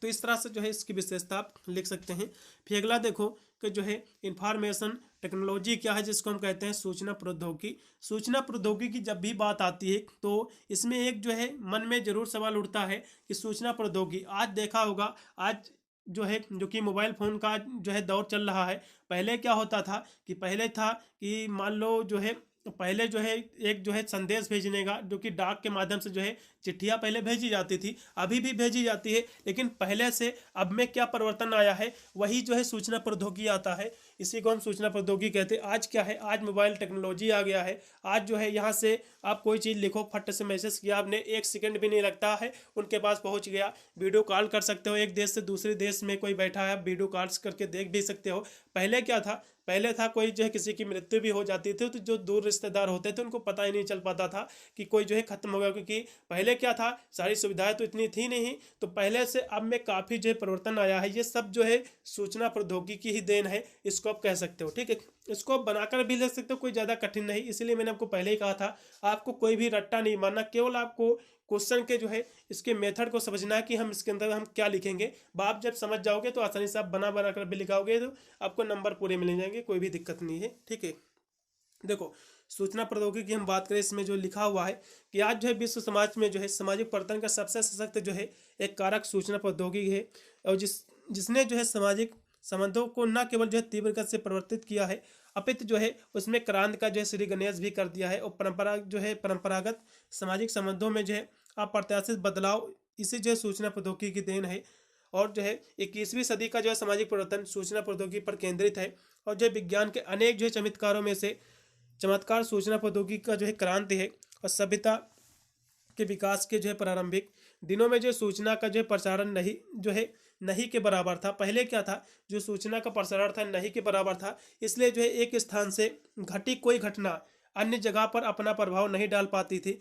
तो इस तरह से जो है इसकी विशेषता आप लिख सकते हैं। फिर अगला देखो कि जो है इंफॉर्मेशन टेक्नोलॉजी क्या है, जिसको हम कहते हैं सूचना प्रौद्योगिकी। सूचना प्रौद्योगिकी की जब भी बात आती है तो इसमें एक जो है मन में जरूर सवाल उठता है कि सूचना प्रौद्योगिकी, आज देखा होगा आज जो है जो कि मोबाइल फ़ोन का जो है दौर चल रहा है। पहले क्या होता था कि पहले था कि मान लो जो है पहले जो है एक जो है संदेश भेजने का जो कि डाक के माध्यम से जो है चिट्ठियाँ पहले भेजी जाती थी, अभी भी भेजी जाती है, लेकिन पहले से अब में क्या परिवर्तन आया है वही जो है सूचना प्रौद्योगिकी आता है। इसी को हम सूचना प्रौद्योगिकी कहते हैं। आज क्या है, आज मोबाइल टेक्नोलॉजी आ गया है। आज जो है यहाँ से आप कोई चीज़ लिखो, फट से मैसेज किया आपने, 1 सेकंड भी नहीं लगता है उनके पास पहुँच गया। वीडियो कॉल कर सकते हो, एक देश से दूसरे देश में कोई बैठा है वीडियो कॉल्स करके देख भी सकते हो। पहले क्या था, पहले था कोई जो है किसी की मृत्यु भी हो जाती थी तो जो दूर रिश्तेदार होते थे उनको पता ही नहीं चल पाता था कि कोई जो है खत्म हो गया, क्योंकि पहले क्या था सारी सुविधाएं तो इतनी थी नहीं। तो पहले से अब में काफ़ी जो है परिवर्तन आया है। ये सब जो है सूचना प्रौद्योगिकी ही देन है, इसको आप कह सकते हो। ठीक है, इसको आप बनाकर भी लिख सकते हो, कोई ज़्यादा कठिन नहीं। इसलिए मैंने आपको पहले ही कहा था आपको कोई भी रट्टा नहीं मारना, केवल आपको क्वेश्चन के जो है इसके मेथड को समझना है कि हम इसके अंदर हम क्या लिखेंगे। आप जब समझ जाओगे तो आसानी से आप बना बना कर भी लिखाओगे तो आपको नंबर पूरे मिल जाएंगे, कोई भी दिक्कत नहीं है। ठीक है, देखो सूचना प्रौद्योगिकी की हम बात करें, इसमें जो लिखा हुआ है कि आज जो है विश्व समाज में जो है सामाजिक परिवर्तन का सबसे सशक्त जो है एक कारक सूचना प्रौद्योगिकी है, और जिसने जो है सामाजिक संबंधों को न केवल जो है तीव्र गति से परिवर्तित किया है अपितु जो है उसमें क्रांति का जो है श्री गणेश भी कर दिया है। और परंपरागत सामाजिक संबंधों में जो है अप्रत्याशित बदलाव इसी जो है सूचना प्रौद्योगिकी की देन है। और जो है 21वीं सदी का जो है सामाजिक परिवर्तन सूचना प्रौद्योगिकी पर केंद्रित है। और जो है विज्ञान के अनेक जो है चमत्कारों में से चमत्कार सूचना प्रौद्योगिकी का जो है क्रांति है। और सभ्यता के विकास के जो है प्रारंभिक दिनों में जो सूचना का जो है प्रसारण नहीं के बराबर था। पहले क्या था, जो सूचना का प्रसारण था नहीं के बराबर था, इसलिए जो है एक स्थान से घटी कोई घटना अन्य जगह पर अपना प्रभाव नहीं डाल पाती थी।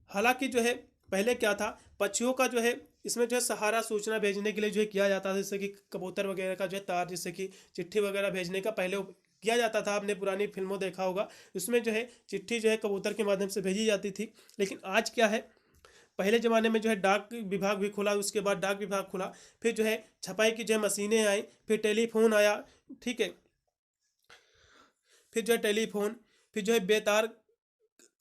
हालांकि जो है पहले क्या था, पक्षियों का जो है इसमें जो है सहारा सूचना भेजने के लिए जो है किया जाता था, जैसे कि कबूतर वगैरह का जो है तार, जैसे कि चिट्ठी वगैरह भेजने का पहले किया जाता था। आपने पुरानी फिल्मों देखा होगा, उसमें जो है चिट्ठी जो है कबूतर के माध्यम से भेजी जाती थी। लेकिन आज क्या है, पहले ज़माने में जो है डाक विभाग भी खुला, उसके बाद डाक विभाग खुला, फिर जो है छपाई की जो है मशीनें आई, फिर टेलीफोन आया, ठीक है, फिर जो है टेलीफोन, फिर जो है बेतार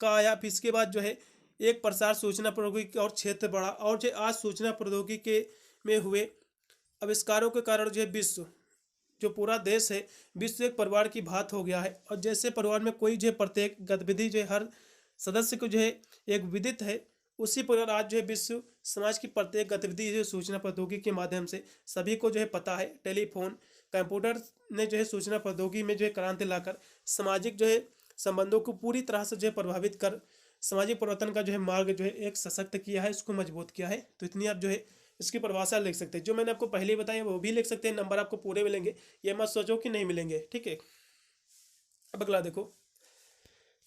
का आया, फिर इसके बाद जो है एक प्रसार सूचना प्रौद्योगिकी और क्षेत्र बढ़ा। और जो आज सूचना प्रौद्योगिकी में हुए आविष्कारों के कारण जो है विश्व, जो पूरा देश है, विश्व एक परिवार की बात हो गया है। और जैसे परिवार में कोई जो है प्रत्येक गतिविधि जो है हर सदस्य को जो है एक विदित है, उसी प्रकार आज जो है विश्व समाज की प्रत्येक गतिविधि जो सूचना प्रौद्योगिकी के माध्यम से सभी को जो है पता है। टेलीफोन, कंप्यूटर ने जो है सूचना प्रौद्योगिकी में जो है क्रांति लाकर सामाजिक जो है संबंधों को पूरी तरह से जो है प्रभावित कर सामाजिक परिवर्तन का जो है मार्ग जो है एक सशक्त किया है, इसको मजबूत किया है। तो इतनी आप जो है इसकी परिभाषा लिख सकते हैं। जो मैंने आपको पहले बताया वो भी लिख सकते हैं, नंबर आपको पूरे मिलेंगे, ये मत सोचो कि नहीं मिलेंगे, ठीक है। अब अगला देखो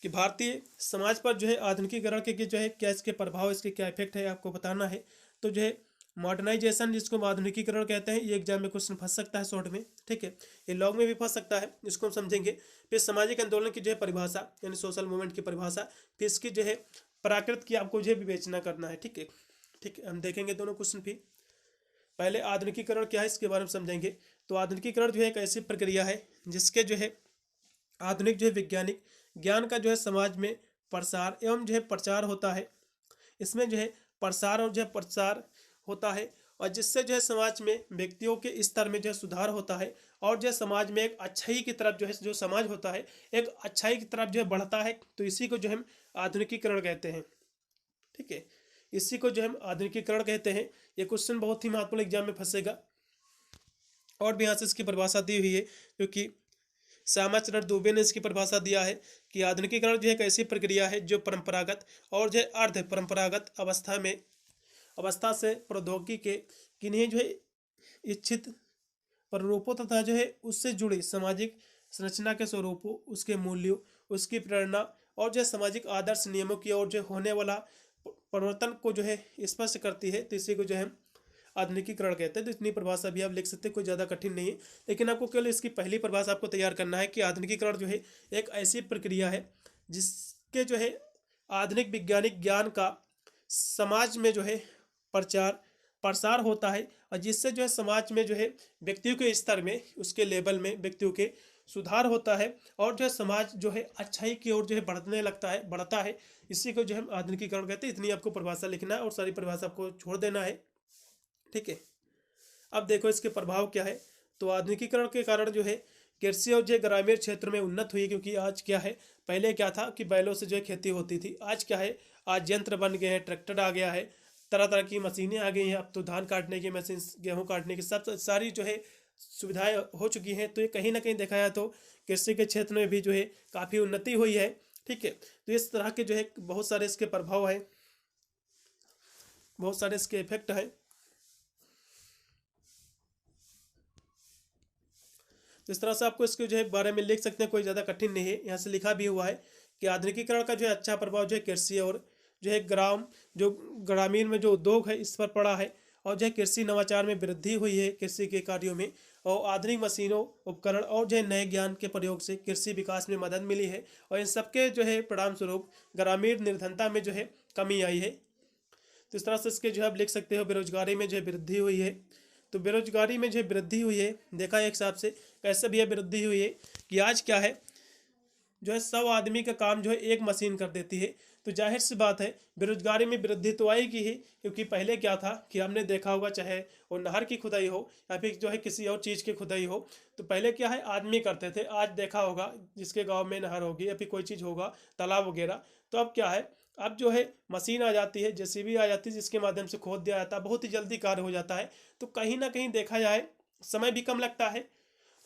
कि भारतीय समाज पर जो है आधुनिकीकरण के जो है क्या इसके प्रभाव, इसके क्या इफेक्ट है, आपको बताना है। तो जो है मॉडर्नाइजेशन, जिसको आधुनिकीकरण कहते हैं, ये एग्जाम में क्वेश्चन फंस सकता है शॉर्ट में, ठीक है, ये लॉन्ग में भी फंस सकता है, इसको हम समझेंगे। फिर सामाजिक आंदोलन की जो है परिभाषा, यानी सोशल मूवमेंट की परिभाषा, फिर इसकी जो है प्राकृत की आपको जो है विवेचना करना है, ठीक है, ठीक है, हम देखेंगे दोनों क्वेश्चन। फिर पहले आधुनिकीकरण क्या है इसके बारे में समझेंगे। तो आधुनिकीकरण जो है एक ऐसी प्रक्रिया है जिसके जो है आधुनिक जो है वैज्ञानिक ज्ञान का जो है समाज में प्रसार एवं जो है प्रचार होता है। इसमें जो है प्रसार और जो है प्रचार होता है, और जिससे जो है समाज में व्यक्तियों के स्तर में जो है सुधार होता है, और जो है समाज में एक अच्छाई की तरफ जो है जो समाज होता है एक अच्छाई की तरफ जो है बढ़ता है। तो इसी को जो हम आधुनिकीकरण कहते हैं, ठीक है, इसी को जो हम आधुनिकीकरण कहते हैं। ये क्वेश्चन बहुत ही महत्वपूर्ण एग्जाम में फंसेगा। और भी यहाँ से इसकी परिभाषा दी हुई है, क्योंकि श्यामाचरण दुबे ने इसकी परिभाषा दिया है कि आधुनिकीकरण जो है एक ऐसी प्रक्रिया है जो परंपरागत और जो है अर्ध परंपरागत अवस्था से प्रौद्योगिकी के किन्हीं जो है इच्छित प्रारूपों तथा जो है उससे जुड़ी सामाजिक संरचना के स्वरूपों, उसके मूल्यों, उसकी प्रेरणा और जो है सामाजिक आदर्श नियमों की ओर जो होने वाला परिवर्तन को जो है स्पष्ट करती है। तो इसी को जो है आधुनिकीकरण कहते हैं। तो इतनी परिभाषा भी आप लिख सकते हैं, कोई ज़्यादा कठिन नहीं है। लेकिन आपको केवल इसकी पहली परिभाषा आपको तैयार करना है कि आधुनिकीकरण जो है एक ऐसी प्रक्रिया है जिसके जो है आधुनिक वैज्ञानिक ज्ञान का समाज में जो है प्रसार होता है, और जिससे जो है समाज में जो है व्यक्तियों के स्तर में, उसके लेवल में व्यक्तियों के सुधार होता है, और जो है समाज जो है अच्छाई की ओर जो है बढ़ता है। इसी को जो हम आधुनिकीकरण कहते हैं। इतनी आपको परिभाषा लिखना है और सारी परिभाषा आपको छोड़ देना है, ठीक है। अब देखो इसके प्रभाव क्या है। तो आधुनिकीकरण के कारण जो है कृषि और जो ग्रामीण क्षेत्र में उन्नत हुई, क्योंकि आज क्या है, पहले क्या था कि बैलों से जो है खेती होती थी, आज क्या है, आज यंत्र बन गए हैं, ट्रैक्टर आ गया है, तरह तरह की मशीनें आ गई हैं। अब तो धान काटने की मशीन, गेहूं काटने की, सब सारी जो है सुविधाएं हो चुकी हैं। तो ये कहीं ना कहीं देखा जाए तो कृषि के क्षेत्र में भी जो है काफ़ी उन्नति हुई है, ठीक है। तो इस तरह के जो है बहुत सारे इसके प्रभाव हैं, बहुत सारे इसके इफेक्ट हैं। तो इस तरह से आपको इसके जो है बारे में लिख सकते हैं, कोई ज़्यादा कठिन नहीं है। यहाँ से लिखा भी हुआ है कि आधुनिकीकरण का जो है अच्छा प्रभाव जो है कृषि और जो है ग्रामीण में जो उद्योग है इस पर पड़ा है, और जो है कृषि नवाचार में वृद्धि हुई है कृषि के कार्यों में, और आधुनिक मशीनों, उपकरण और जो है नए ज्ञान के प्रयोग से कृषि विकास में मदद मिली है, और इन सबके जो है परिणाम स्वरूप ग्रामीण निर्धनता में जो है कमी आई है। तो इस तरह से इसके जो है आप लिख सकते हो बेरोजगारी में जो है वृद्धि हुई है। तो बेरोजगारी में जो है वृद्धि हुई है, देखा एक हिसाब से कैसे भी वृद्धि हुई है कि आज क्या है, जो है 100 आदमी का काम जो है एक मशीन कर देती है। तो जाहिर सी बात है बेरोजगारी में वृद्धि तो आएगी ही, क्योंकि पहले क्या था कि हमने देखा होगा, चाहे वो नहर की खुदाई हो या फिर जो है किसी और चीज़ की खुदाई हो, तो पहले क्या है आदमी करते थे। आज देखा होगा जिसके गाँव में नहर होगी या फिर कोई चीज़ होगा, तालाब वगैरह, तो अब क्या है, अब जो है मशीन आ जाती है, जेसीबी आ जाती है, जिसके माध्यम से खोद दिया जाता है, बहुत ही जल्दी कार्य हो जाता है। तो कहीं ना कहीं देखा जाए समय भी कम लगता है।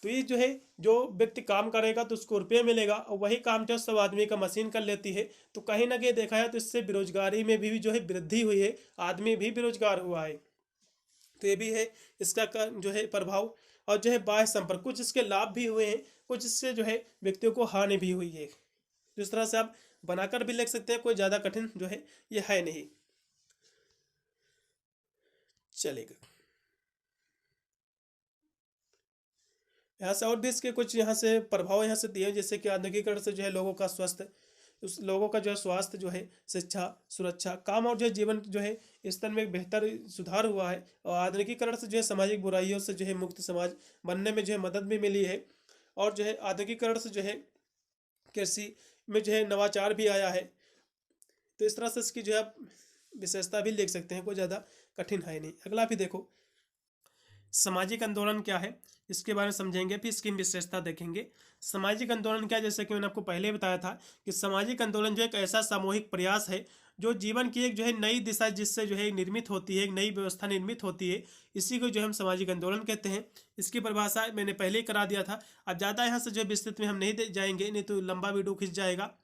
तो ये जो है, जो व्यक्ति काम करेगा तो उसको रुपये मिलेगा, और वही काम जो 100 आदमी का मशीन कर लेती है। तो कहीं ना कहीं देखा जाए तो इससे बेरोजगारी में भी जो है वृद्धि हुई है, आदमी भी बेरोजगार हुआ है। तो ये भी है इसका जो है प्रभाव। और जो है बाह्य संपर्क, कुछ इसके लाभ भी हुए हैं, कुछ इससे जो है व्यक्तियों को हानि भी हुई है। जिस तरह से आप बनाकर भी लिख सकते हैं, कोई ज़्यादा कठिन जो है ये है नहीं। चलेगा, यहाँ से और भी इसके कुछ यहाँ से प्रभाव यहाँ से दिए, जैसे कि आधुनिकीकरण से जो है लोगों का स्वास्थ्य, उस लोगों का जो है स्वास्थ्य जो है, शिक्षा, सुरक्षा, काम और जो है जीवन जो है स्तर में बेहतर सुधार हुआ है। और आधुनिकीकरण से जो है सामाजिक बुराइयों से जो है मुक्त समाज बनने में जो है मदद भी मिली है। और जो है आधुनिकीकरण से जो है कृषि में जो है नवाचार भी आया है। तो इस तरह से इसकी जो है आप विशेषता भी लिख सकते हैं, कोई ज़्यादा कठिन है नहीं। अगला भी देखो, सामाजिक आंदोलन क्या है इसके बारे में समझेंगे, फिर इसकी विशेषता देखेंगे। सामाजिक आंदोलन क्या है, जैसे कि मैंने आपको पहले बताया था कि सामाजिक आंदोलन जो एक ऐसा सामूहिक प्रयास है जो जीवन की एक जो है नई दिशा जिससे जो है निर्मित होती है, एक नई व्यवस्था निर्मित होती है, इसी को जो हम सामाजिक आंदोलन कहते हैं। इसकी परिभाषा मैंने पहले ही करा दिया था, अब ज़्यादा यहाँ से जो है विस्तृत में हम नहीं जाएंगे, नहीं तो लंबा वीडियो खिंच जाएगा।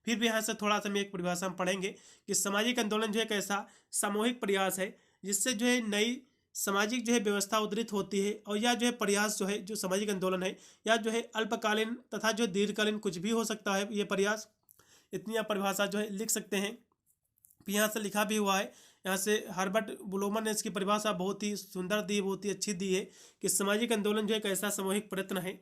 फिर भी यहाँ से थोड़ा सा मैं एक परिभाषा हम पढ़ेंगे कि सामाजिक आंदोलन जो एक ऐसा सामूहिक प्रयास है जिससे जो है नई सामाजिक जो है व्यवस्था उद्धृत होती है, और यह जो है प्रयास जो है, जो सामाजिक आंदोलन है, या जो है अल्पकालीन तथा जो दीर्घकालीन कुछ भी हो सकता है ये प्रयास। इतनी आप परिभाषा जो है लिख सकते हैं। फिर यहाँ से लिखा भी हुआ है, यहाँ से हर्बर्ट ब्लूमन ने इसकी परिभाषा बहुत ही सुंदर दी, बहुत ही अच्छी दी है कि सामाजिक आंदोलन जो एक ऐसा सामूहिक प्रयत्न है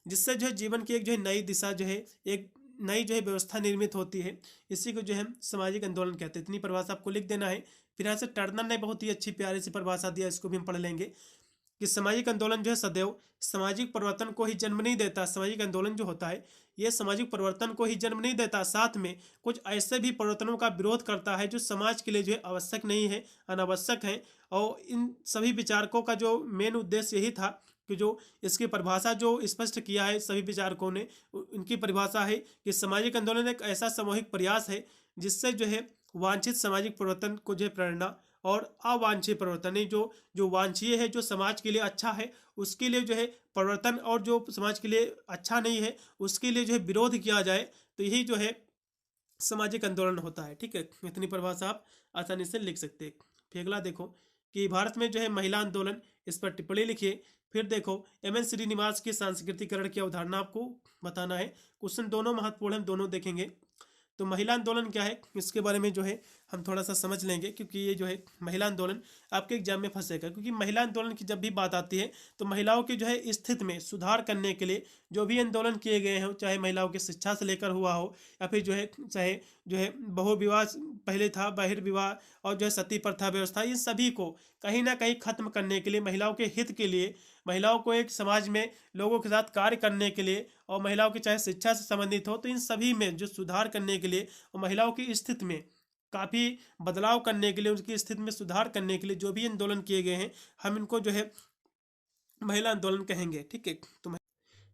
जिससे जो है जीवन की एक जो है नई दिशा जो है, एक नई जो है व्यवस्था निर्मित होती है, इसी को जो है हम सामाजिक आंदोलन कहते हैं। इतनी परिभाषा आपको लिख देना है। फिर यहाँ से टर्नर ने बहुत ही अच्छी प्यारी सी परिभाषा दिया, इसको भी हम पढ़ लेंगे कि सामाजिक आंदोलन जो है सदैव सामाजिक परिवर्तन को ही जन्म नहीं देता। सामाजिक आंदोलन जो होता है ये सामाजिक परिवर्तन को ही जन्म नहीं देता, साथ में कुछ ऐसे भी परिवर्तनों का विरोध करता है जो समाज के लिए जो है आवश्यक नहीं है, अनावश्यक है। और इन सभी विचारकों का जो मेन उद्देश्य यही था कि जो इसकी परिभाषा जो स्पष्ट किया है सभी विचारकों ने, उनकी परिभाषा है कि सामाजिक आंदोलन एक ऐसा सामूहिक प्रयास है जिससे जो है वांछित सामाजिक परिवर्तन को जो है प्रेरणा, और अवांछित परिवर्तन जो जो वांछनीय है, जो समाज के लिए अच्छा है, उसके लिए जो है परिवर्तन, और जो समाज के लिए अच्छा नहीं है उसके लिए जो है विरोध किया जाए। तो यही जो है सामाजिक आंदोलन होता है। ठीक है, इतनी परिभाषा आप आसानी से लिख सकते हैं। फिर अगला देखो कि भारत में जो है महिला आंदोलन, इस पर टिप्पणी लिखिए। फिर देखो एम एन श्रीनिवास की सांस्कृतिकरण की अवधारणा आपको बताना है। क्वेश्चन दोनों महत्वपूर्ण हैं, दोनों देखेंगे। तो महिला आंदोलन क्या है इसके बारे में जो है हम थोड़ा सा समझ लेंगे, क्योंकि ये जो है महिला आंदोलन आपके एग्जाम में फंसेगा। क्योंकि महिला आंदोलन की जब भी बात आती है तो महिलाओं की जो है स्थिति में सुधार करने के लिए जो भी आंदोलन किए गए हैं, चाहे महिलाओं की शिक्षा से लेकर हुआ हो, या फिर जो है चाहे जो है बहुविवाह पहले था, बहिर्विवाह, और जो है सती प्रथा व्यवस्था, इन सभी को कहीं ना कहीं खत्म करने के लिए, महिलाओं के हित के लिए, महिलाओं को एक समाज में लोगों के साथ कार्य करने के लिए, और महिलाओं की चाहे शिक्षा से संबंधित हो, तो इन सभी में जो सुधार करने के लिए और महिलाओं की स्थिति में काफ़ी बदलाव करने के लिए, उनकी स्थिति में सुधार करने के लिए जो भी आंदोलन किए गए हैं, हम इनको जो है महिला आंदोलन कहेंगे। ठीक है, तो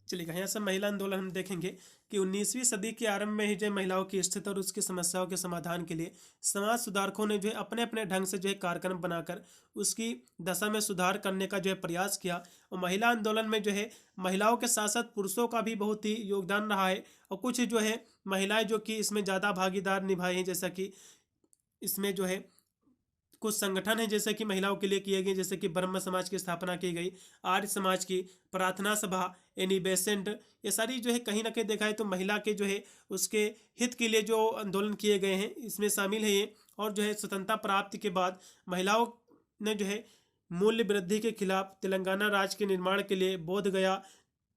चलिएगा यहाँ से महिला आंदोलन हम देखेंगे कि 19वीं सदी के आरंभ में ही जो महिलाओं की स्थिति और उसकी समस्याओं के समाधान के लिए समाज सुधारकों ने जो है अपने अपने ढंग से जो है कार्यक्रम बनाकर उसकी दशा में सुधार करने का जो है प्रयास किया। और महिला आंदोलन में जो है महिलाओं के साथ साथ पुरुषों का भी बहुत ही योगदान रहा है, और कुछ जो है महिलाएं जो कि इसमें ज़्यादा भागीदार निभाई हैं, जैसा कि इसमें जो है कुछ संगठन है जैसे कि महिलाओं के लिए किए गए, जैसे कि ब्रह्म समाज की स्थापना की गई, आर्य समाज की प्रार्थना सभा, एनी बेसेंट, ये सारी जो है कहीं ना कहीं देखा है तो महिला के जो है उसके हित के लिए जो आंदोलन किए गए हैं इसमें शामिल है ये। और जो है स्वतंत्रता प्राप्ति के बाद महिलाओं ने जो है मूल्य वृद्धि के खिलाफ तेलंगाना राज्य के निर्माण के लिए बोध गया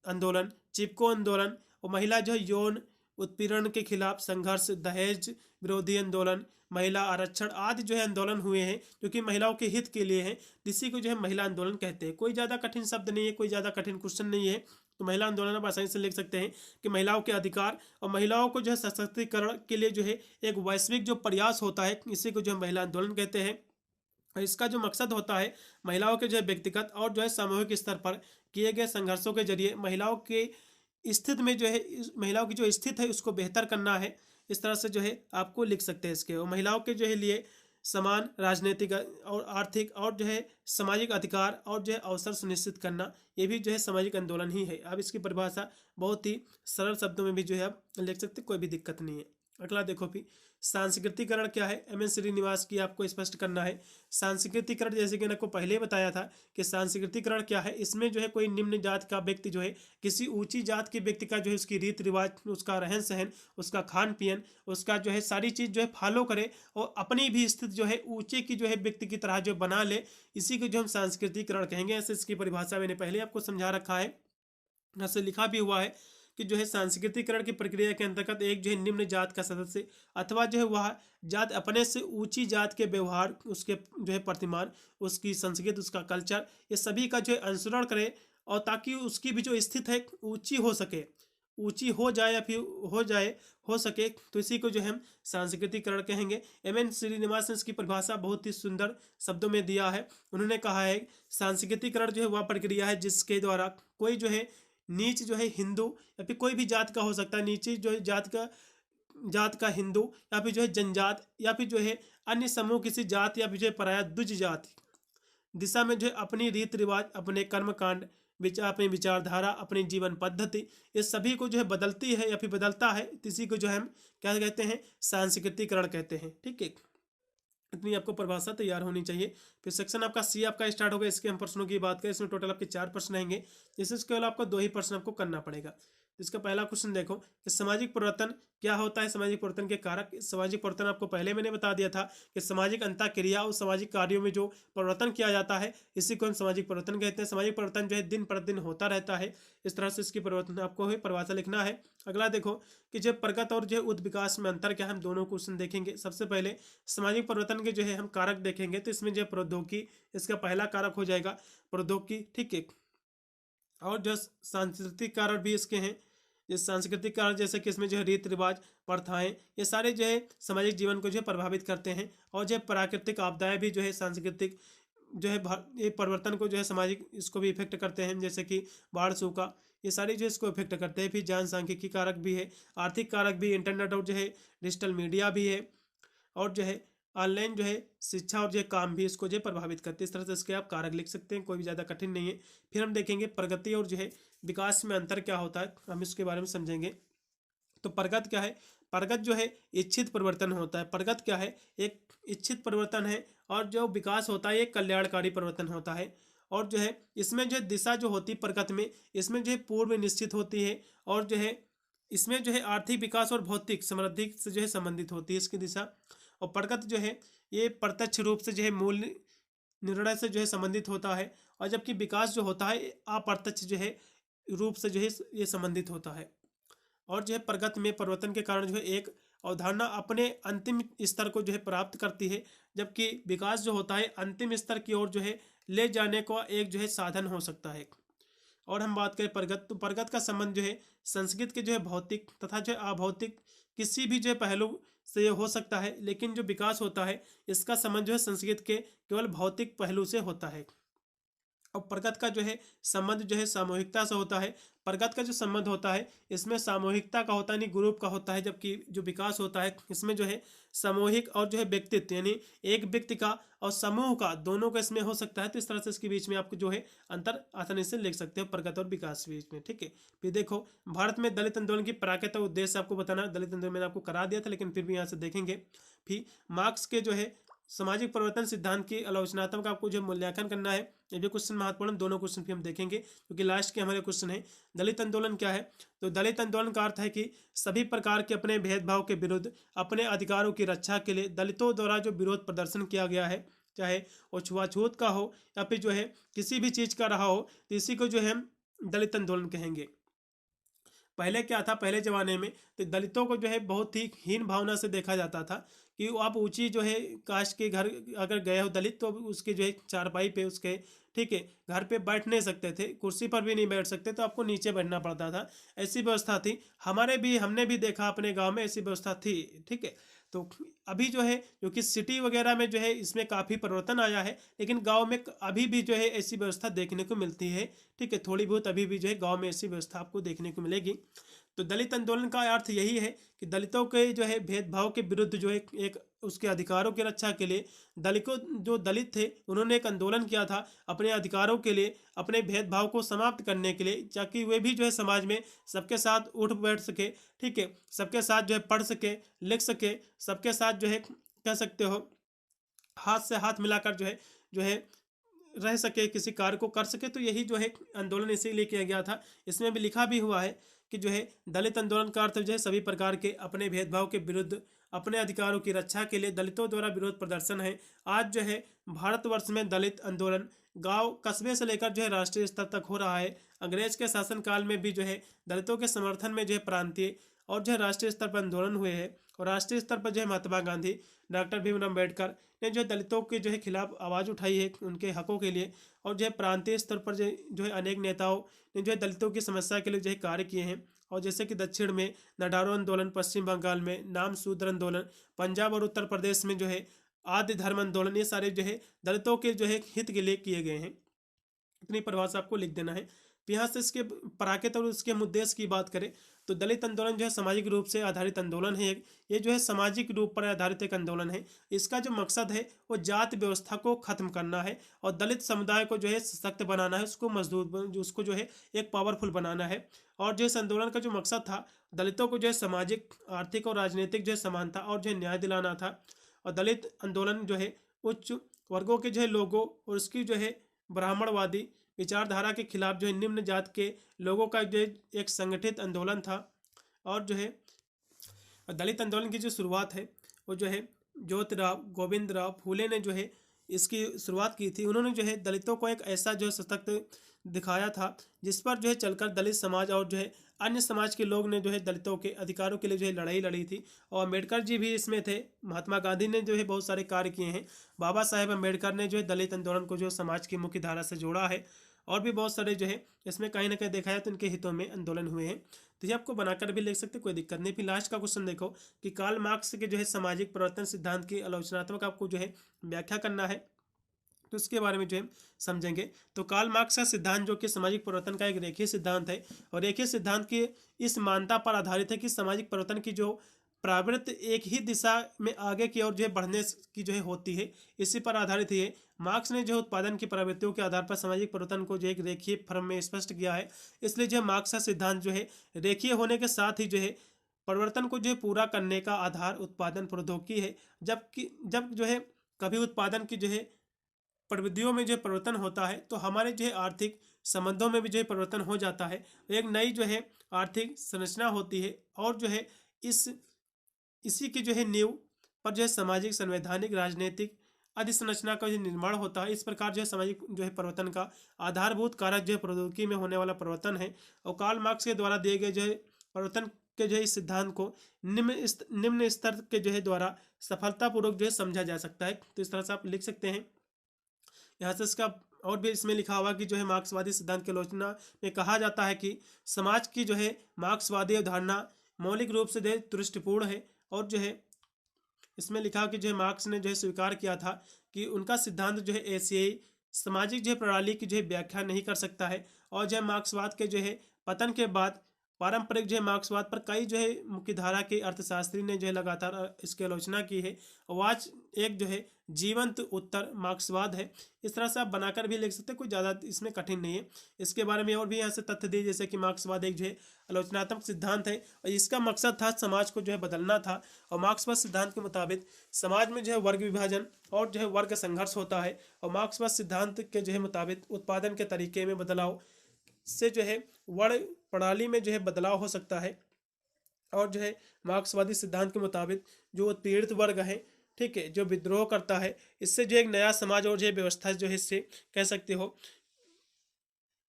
आंदोलन, चिपको आंदोलन, और महिला जो है यौन उत्पीड़न के खिलाफ संघर्ष, दहेज विरोधी आंदोलन, महिला आरक्षण आदि जो है आंदोलन हुए हैं जो कि महिलाओं के हित के लिए हैं, इसी को जो है महिला आंदोलन कहते हैं। कोई ज़्यादा कठिन शब्द नहीं है, कोई ज़्यादा कठिन क्वेश्चन नहीं है। तो महिला आंदोलन आप आसानी से लिख सकते हैं कि महिलाओं के अधिकार और महिलाओं को जो है सशक्तिकरण के लिए जो है एक वैश्विक जो प्रयास होता है, इसी को जो है महिला आंदोलन कहते हैं। और इसका जो मकसद होता है महिलाओं के जो है व्यक्तिगत और जो है सामूहिक स्तर पर किए गए संघर्षों के जरिए महिलाओं के स्थिति में जो है महिलाओं की जो स्थिति है उसको बेहतर करना है। इस तरह से जो है आपको लिख सकते हैं इसके। और महिलाओं के जो है लिए समान राजनीतिक और आर्थिक और जो है सामाजिक अधिकार और जो है अवसर सुनिश्चित करना, ये भी जो है सामाजिक आंदोलन ही है। अब इसकी परिभाषा बहुत ही सरल शब्दों में भी जो है आप लिख सकते, कोई भी दिक्कत नहीं है। अगला देखो भी सांस्कृतिकरण क्या है, एम.एन. श्रीनिवास की आपको स्पष्ट करना है। सांस्कृतिकरण जैसे कि मैंने आपको पहले ही बताया था कि सांस्कृतिकरण क्या है, इसमें जो है कोई निम्न जात का व्यक्ति जो है किसी ऊंची जात के व्यक्ति का जो है उसकी रीति रिवाज, उसका रहन सहन, उसका खान पीन, उसका जो है सारी चीज़ जो है फॉलो करे और अपनी भी स्थिति जो है ऊंचे की जो है व्यक्ति की तरह जो बना ले, इसी को जो हम सांस्कृतिकरण कहेंगे। ऐसे इसकी परिभाषा मैंने पहले आपको समझा रखा है, ऐसे लिखा भी हुआ है कि जो है सांस्कृतिकरण की प्रक्रिया के अंतर्गत एक जो है निम्न जात का सदस्य अथवा जो है वह जात अपने से ऊंची जात के व्यवहार, उसके जो है प्रतिमान, उसकी संस्कृति, उसका कल्चर, ये सभी का जो है अनुसरण करे और ताकि उसकी भी जो स्थिति है ऊंची हो सके, ऊंची हो जाए या फिर हो सके, तो इसी को जो है हम सांस्कृतिकरण कहेंगे। एम.एन. श्रीनिवास ने इसकी परिभाषा बहुत ही सुंदर शब्दों में दिया है। उन्होंने कहा है सांस्कृतिकरण जो है वह प्रक्रिया है जिसके द्वारा कोई जो है नीच जो है हिंदू या फिर कोई भी जात का हो सकता है, नीचे जो है जात का हिंदू या फिर जो है जनजात या फिर जो है अन्य समूह किसी जात या फिर जो है पराया द्विज जात दिशा में जो है अपनी रीति रिवाज, अपने कर्मकांड, अपनी विचारधारा, अपनी जीवन पद्धति, इस सभी को जो है बदलती है या फिर बदलता है, इसी को जो है हम क्या कहते हैं, सांस्कृतिकरण कहते हैं। ठीक है, इतनी आपको परिभाषा तैयार होनी चाहिए। फिर सेक्शन आपका सी आपका स्टार्ट होगा। इसके हम प्रश्नों की बात करें, इसमें टोटल आपके 4 प्रश्न रहेंगे, जिससे केवल आपको 2 ही प्रश्न आपको करना पड़ेगा। इसका पहला क्वेश्चन देखो कि सामाजिक परिवर्तन क्या होता है, सामाजिक परिवर्तन के कारक। सामाजिक परिवर्तन आपको पहले मैंने बता दिया था कि सामाजिक अंतःक्रिया और सामाजिक कार्यों में जो परिवर्तन किया जाता है, इसी को हम सामाजिक परिवर्तन कहते हैं। सामाजिक परिवर्तन जो है दिन प्रतिदिन होता रहता है, इस तरह से इसकी परिवर्तन आपको परिभाषा लिखना है। अगला देखो कि जो प्रगति और जो उच्च विकास में अंतर क्या है, हम दोनों क्वेश्चन देखेंगे। सबसे पहले सामाजिक परिवर्तन के जो है हम कारक देखेंगे, तो इसमें जो है प्रौद्योगिकी इसका पहला कारक हो जाएगा, प्रौद्योगिकी। ठीक है, और जो सांस्कृतिक कारक भी इसके हैं, इस सांस्कृतिक कारक जैसे कि इसमें जो है रीति रिवाज, प्रथाएं, ये सारे जो है सामाजिक जीवन को जो है प्रभावित करते हैं। और जो प्राकृतिक आपदाएं भी जो है सांस्कृतिक जो है ये परिवर्तन को जो है सामाजिक इसको भी इफेक्ट करते हैं, जैसे कि बाढ़, सूखा, ये सारी जो इसको इफेक्ट करते हैं। फिर जनसांख्यिकी कारक भी है, आर्थिक कारक भी, इंटरनेट और जो है डिजिटल मीडिया भी है, और जो है ऑनलाइन जो है शिक्षा और जो है काम भी इसको जो है प्रभावित करते हैं। इस तरह से इसके आप कारक लिख सकते हैं, कोई भी ज़्यादा कठिन नहीं है। फिर हम देखेंगे प्रगति और जो है विकास में अंतर क्या होता है, हम इसके बारे में समझेंगे। तो प्रगति क्या है, प्रगति जो है इच्छित परिवर्तन होता है। प्रगति क्या है, एक इच्छित परिवर्तन है, और जो विकास होता है एक कल्याणकारी परिवर्तन होता है। और जो है इसमें जो दिशा जो होती है प्रगति में, इसमें जो है पूर्व निश्चित होती है, और जो है इसमें जो है आर्थिक विकास और भौतिक समृद्धि से जो है संबंधित होती है इसकी दिशा। और प्रगति जो है ये प्रत्यक्ष रूप से जो है मूल निर्णय से जो है संबंधित होता है, और जबकि विकास जो होता है अप्रत्यक्ष जो है रूप से जो है ये संबंधित होता है। और जो है प्रगति में परिवर्तन के कारण जो है एक अवधारणा अपने अंतिम स्तर को जो है प्राप्त करती है, जबकि विकास जो होता है अंतिम स्तर की ओर जो है ले जाने का एक जो है साधन हो सकता है। और हम बात करें प्रगति, तो प्रगति का संबंध जो है संस्कृति के जो है भौतिक तथा जो है अभौतिक किसी भी जो है पहलू से हो सकता है, लेकिन जो विकास होता है इसका संबंध जो है संस्कृति के केवल भौतिक पहलू से होता है। और प्रगति का जो है संबंध जो है सामूहिकता से होता है। प्रगति का जो संबंध होता है इसमें सामूहिकता का होता है, नहीं ग्रुप का होता है, जबकि जो विकास होता है इसमें जो है सामूहिक और जो है व्यक्तित्व, यानी एक व्यक्ति का और समूह का, दोनों का इसमें हो सकता है। तो इस तरह से इसके बीच में आपको जो है अंतर आसानी से लिख सकते हो प्रगति और विकास के बीच में। ठीक है, फिर देखो भारत में दलित आंदोलन की प्राकृतिक उद्देश्य आपको बताना। दलित आंदोलन मैंने आपको करा दिया था, लेकिन फिर भी यहाँ से देखेंगे। फिर मार्क्स के जो है सामाजिक परिवर्तन सिद्धांत की आलोचनात्मक आपको जो मूल्यांकन करना है, ये भी क्वेश्चन महत्वपूर्ण, दोनों क्वेश्चन भी हम देखेंगे क्योंकि लास्ट के हमारे क्वेश्चन है। दलित आंदोलन क्या है, तो दलित आंदोलन का अर्थ है कि सभी प्रकार के अपने भेदभाव के विरुद्ध अपने अधिकारों की रक्षा के लिए दलितों द्वारा जो विरोध प्रदर्शन किया गया है, चाहे वो छुआछूत का हो या फिर जो है किसी भी चीज़ का रहा हो, तो इसी को जो है हम दलित आंदोलन कहेंगे। पहले क्या था, पहले ज़माने में तो दलितों को जो है बहुत ही हीन भावना से देखा जाता था कि आप ऊंची जो है कास्ट के घर अगर गए हो दलित, तो उसके जो है चारपाई पे उसके ठीक है, घर पे बैठ नहीं सकते थे, कुर्सी पर भी नहीं बैठ सकते, तो आपको नीचे बैठना पड़ता था, ऐसी व्यवस्था थी। हमने भी देखा अपने गांव में ऐसी व्यवस्था थी। ठीक है, तो अभी जो है, जो कि सिटी वगैरह में जो है इसमें काफ़ी परिवर्तन आया है, लेकिन गांव में अभी भी जो है ऐसी व्यवस्था देखने को मिलती है। ठीक है, थोड़ी बहुत अभी भी जो है गांव में ऐसी व्यवस्था आपको देखने को मिलेगी। तो दलित आंदोलन का अर्थ यही है कि दलितों के जो है भेदभाव के विरुद्ध जो है एक उसके अधिकारों की रक्षा के लिए दलित थे, उन्होंने एक आंदोलन किया था अपने अधिकारों के लिए, अपने भेदभाव को समाप्त करने के लिए, ताकि वे भी जो है समाज में सबके साथ उठ बैठ सके। ठीक है, सबके साथ जो है पढ़ सके, लिख सके, सबके साथ जो है कह सकते हो हाथ से हाथ मिलाकर जो है रह सके, किसी कार्य को कर सके। तो यही जो है आंदोलन इसीलिए किया गया था। इसमें भी लिखा भी हुआ है कि जो है दलित आंदोलन का अर्थ जो है सभी प्रकार के अपने भेदभाव के विरुद्ध, अपने अधिकारों की रक्षा के लिए दलितों द्वारा विरोध प्रदर्शन है। आज जो है भारतवर्ष में दलित आंदोलन गांव कस्बे से लेकर जो है राष्ट्रीय स्तर तक हो रहा है। अंग्रेज के शासन काल में भी जो है दलितों के समर्थन में जो है प्रांतीय और जो है राष्ट्रीय स्तर पर आंदोलन हुए हैं, और राष्ट्रीय स्तर पर जो है महात्मा गांधी, डॉक्टर भीमराव अम्बेडकर ने जो है दलितों के जो है खिलाफ आवाज़ उठाई है उनके हकों के लिए, और जो है प्रांतीय स्तर पर जो है अनेक नेताओं ने जो है दलितों की समस्या के लिए जो है कार्य किए हैं। और जैसे कि दक्षिण में नडारो आंदोलन, पश्चिम बंगाल में नाम शूद्र आंदोलन, पंजाब और उत्तर प्रदेश में जो है आदि धर्म आंदोलन, ये सारे जो है दलितों के जो है हित के लिए किए गए हैं। इतनी परिभाषा आपको लिख देना है। तो यहाँ से इसके पराकित और उसके मुद्देश की बात करें तो दलित आंदोलन जो है सामाजिक रूप से आधारित आंदोलन है। ये जो है सामाजिक रूप पर आधारित एक आंदोलन है। इसका जो मकसद है वो जाति व्यवस्था को खत्म करना है और दलित समुदाय को जो है सशक्त बनाना है, उसको मजबूत, उसको जो है एक पावरफुल बनाना है। और जो इस आंदोलन का जो मकसद था, दलितों को जो है सामाजिक, आर्थिक और राजनीतिक जो है समानता और जो है न्याय दिलाना था। और दलित आंदोलन जो है उच्च वर्गों के जो है लोगों और उसकी जो है ब्राह्मणवादी विचारधारा के खिलाफ जो है निम्न जात के लोगों का जो एक संगठित आंदोलन था। और जो है दलित आंदोलन की जो शुरुआत है वो जो है ज्योतिराव गोविंद राव फूले ने जो है इसकी शुरुआत की थी। उन्होंने जो है दलितों को एक ऐसा जो है सशक्त दिखाया था जिस पर जो है चलकर दलित समाज और जो है अन्य समाज के लोग ने जो है दलितों के अधिकारों के लिए जो है लड़ाई लड़ी थी। और अम्बेडकर जी भी इसमें थे। महात्मा गांधी ने जो है बहुत सारे कार्य किए हैं। बाबा साहेब अम्बेडकर ने जो है दलित आंदोलन को जो समाज की मुख्य धारा से जोड़ा है। और भी बहुत सारे जो है इसमें कहीं ना कहीं देखा जाए तो इनके हितों में आंदोलन हुए हैं। तो ये आपको बनाकर भी लिख सकते, कोई दिक्कत नहीं। फिर लास्ट का क्वेश्चन देखो कि कार्ल मार्क्स के जो है सामाजिक परिवर्तन सिद्धांत की आलोचनात्मक आपको जो है व्याख्या करना है, तो इसके बारे में जो है समझेंगे। तो कार्ल मार्क्स का सिद्धांत जो कि सामाजिक परिवर्तन का एक रेखीय सिद्धांत है, और रेखीय सिद्धांत की इस मान्यता पर आधारित है कि सामाजिक परिवर्तन की जो प्रवृत्ति एक ही दिशा में आगे की ओर जो है बढ़ने की जो है होती है, इसी पर आधारित है। मार्क्स ने जो उत्पादन की प्रवृत्तियों के आधार पर सामाजिक परिवर्तन को जो एक रेखीय फॉर्म में स्पष्ट किया है। इसलिए जो मार्क्स का सिद्धांत जो है रेखीय होने के साथ ही जो है परिवर्तन को जो है पूरा करने का आधार उत्पादन प्रौद्योगिकी है। जब जो है कभी उत्पादन की जो है प्रविधियों में जो परिवर्तन होता है तो हमारे जो है आर्थिक संबंधों में भी जो है परिवर्तन हो जाता है। एक नई जो है आर्थिक संरचना होती है, और जो है इसी की जो है नींव पर जो है सामाजिक, संवैधानिक, राजनीतिक अधिसंरचना का जो निर्माण होता है। इस प्रकार जो है सामाजिक जो है परिवर्तन का आधारभूत कारक जो है प्रौद्योगिकी में होने वाला परिवर्तन है। और कार्ल मार्क्स के द्वारा दिए गए जो है परिवर्तन के जो है इस सिद्धांत को निम्न स्तर के जो है द्वारा सफलतापूर्वक जो है समझा जा सकता है। तो इस तरह से आप लिख सकते हैं। यहाँ से इसका और भी इसमें लिखा हुआ कि जो है मार्क्सवादी सिद्धांत की आलोचना में कहा जाता है कि समाज की जो है मार्क्सवादी अवधारणा मौलिक रूप से जो है तुष्टिपूर्ण है। और जो है इसमें लिखा कि जो है मार्क्स ने जो है स्वीकार किया था कि उनका सिद्धांत जो है एशियाई सामाजिक जो है प्रणाली की जो है व्याख्या नहीं कर सकता है। और जो है मार्क्सवाद के जो है पतन के बाद पारंपरिक जो है मार्क्सवाद पर कई जो है मुख्य धारा के अर्थशास्त्री ने जो है लगातार इसकी आलोचना की है। और आज एक जो है जीवंत उत्तर मार्क्सवाद है। इस तरह से आप बनाकर भी लिख सकते हैं, कोई ज़्यादा इसमें कठिन नहीं है। इसके बारे में और भी यहाँ से तथ्य दिए, जैसे कि मार्क्सवाद एक जो है आलोचनात्मक सिद्धांत है और इसका मकसद था समाज को जो है बदलना था। और मार्क्सवाद सिद्धांत के मुताबिक समाज में जो है वर्ग विभाजन और जो है वर्ग संघर्ष होता है। और मार्क्सवाद सिद्धांत के जो है मुताबिक उत्पादन के तरीके में बदलाव से जो है वर्ण प्रणाली में जो है बदलाव हो सकता है। और जो है मार्क्सवादी सिद्धांत के मुताबिक जो उत्पीड़ित वर्ग है, ठीक है, जो विद्रोह करता है, इससे जो एक नया समाज और जो है व्यवस्था जो है इससे कह सकते हो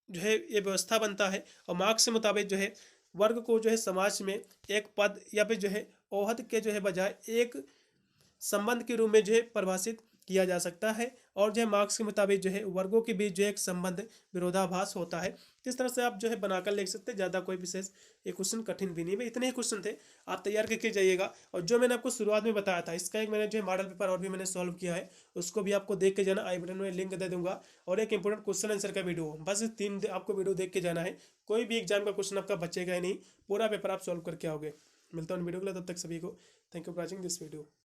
जो है ये व्यवस्था बनता है। और मार्क्स के मुताबिक जो है वर्ग को जो है समाज में एक पद या फिर जो है ओहद के जो है बजाय एक संबंध के रूप में जो है परिभाषित किया जा सकता है। और जो है मार्क्स के मुताबिक जो है वर्गों के बीच जो है एक संबंध विरोधाभास होता है। इस तरह से आप जो है बनाकर लिख सकते हैं, ज़्यादा कोई विशेष ये क्वेश्चन कठिन भी नहीं है। इतने ही क्वेश्चन थे, आप तैयार करके जाइएगा। और जो मैंने आपको शुरुआत में बताया था, इसका एक मैंने जो है मॉडल पेपर और भी मैंने सॉल्व किया है, उसको भी आपको देख के जाना। आई बटन में लिंक दे दूंगा। और एक इंपॉर्टेंट क्वेश्चन आंसर का वीडियो, बस 3 आपको वीडियो देख के जाना है। कोई भी एग्जाम का क्वेश्चन आपका बचेगा ही नहीं, पूरा पेपर आप सॉल्व करके आओगे। मिलता हूँ वीडियो के लिए, तब तक सभी को thank you for watching this video.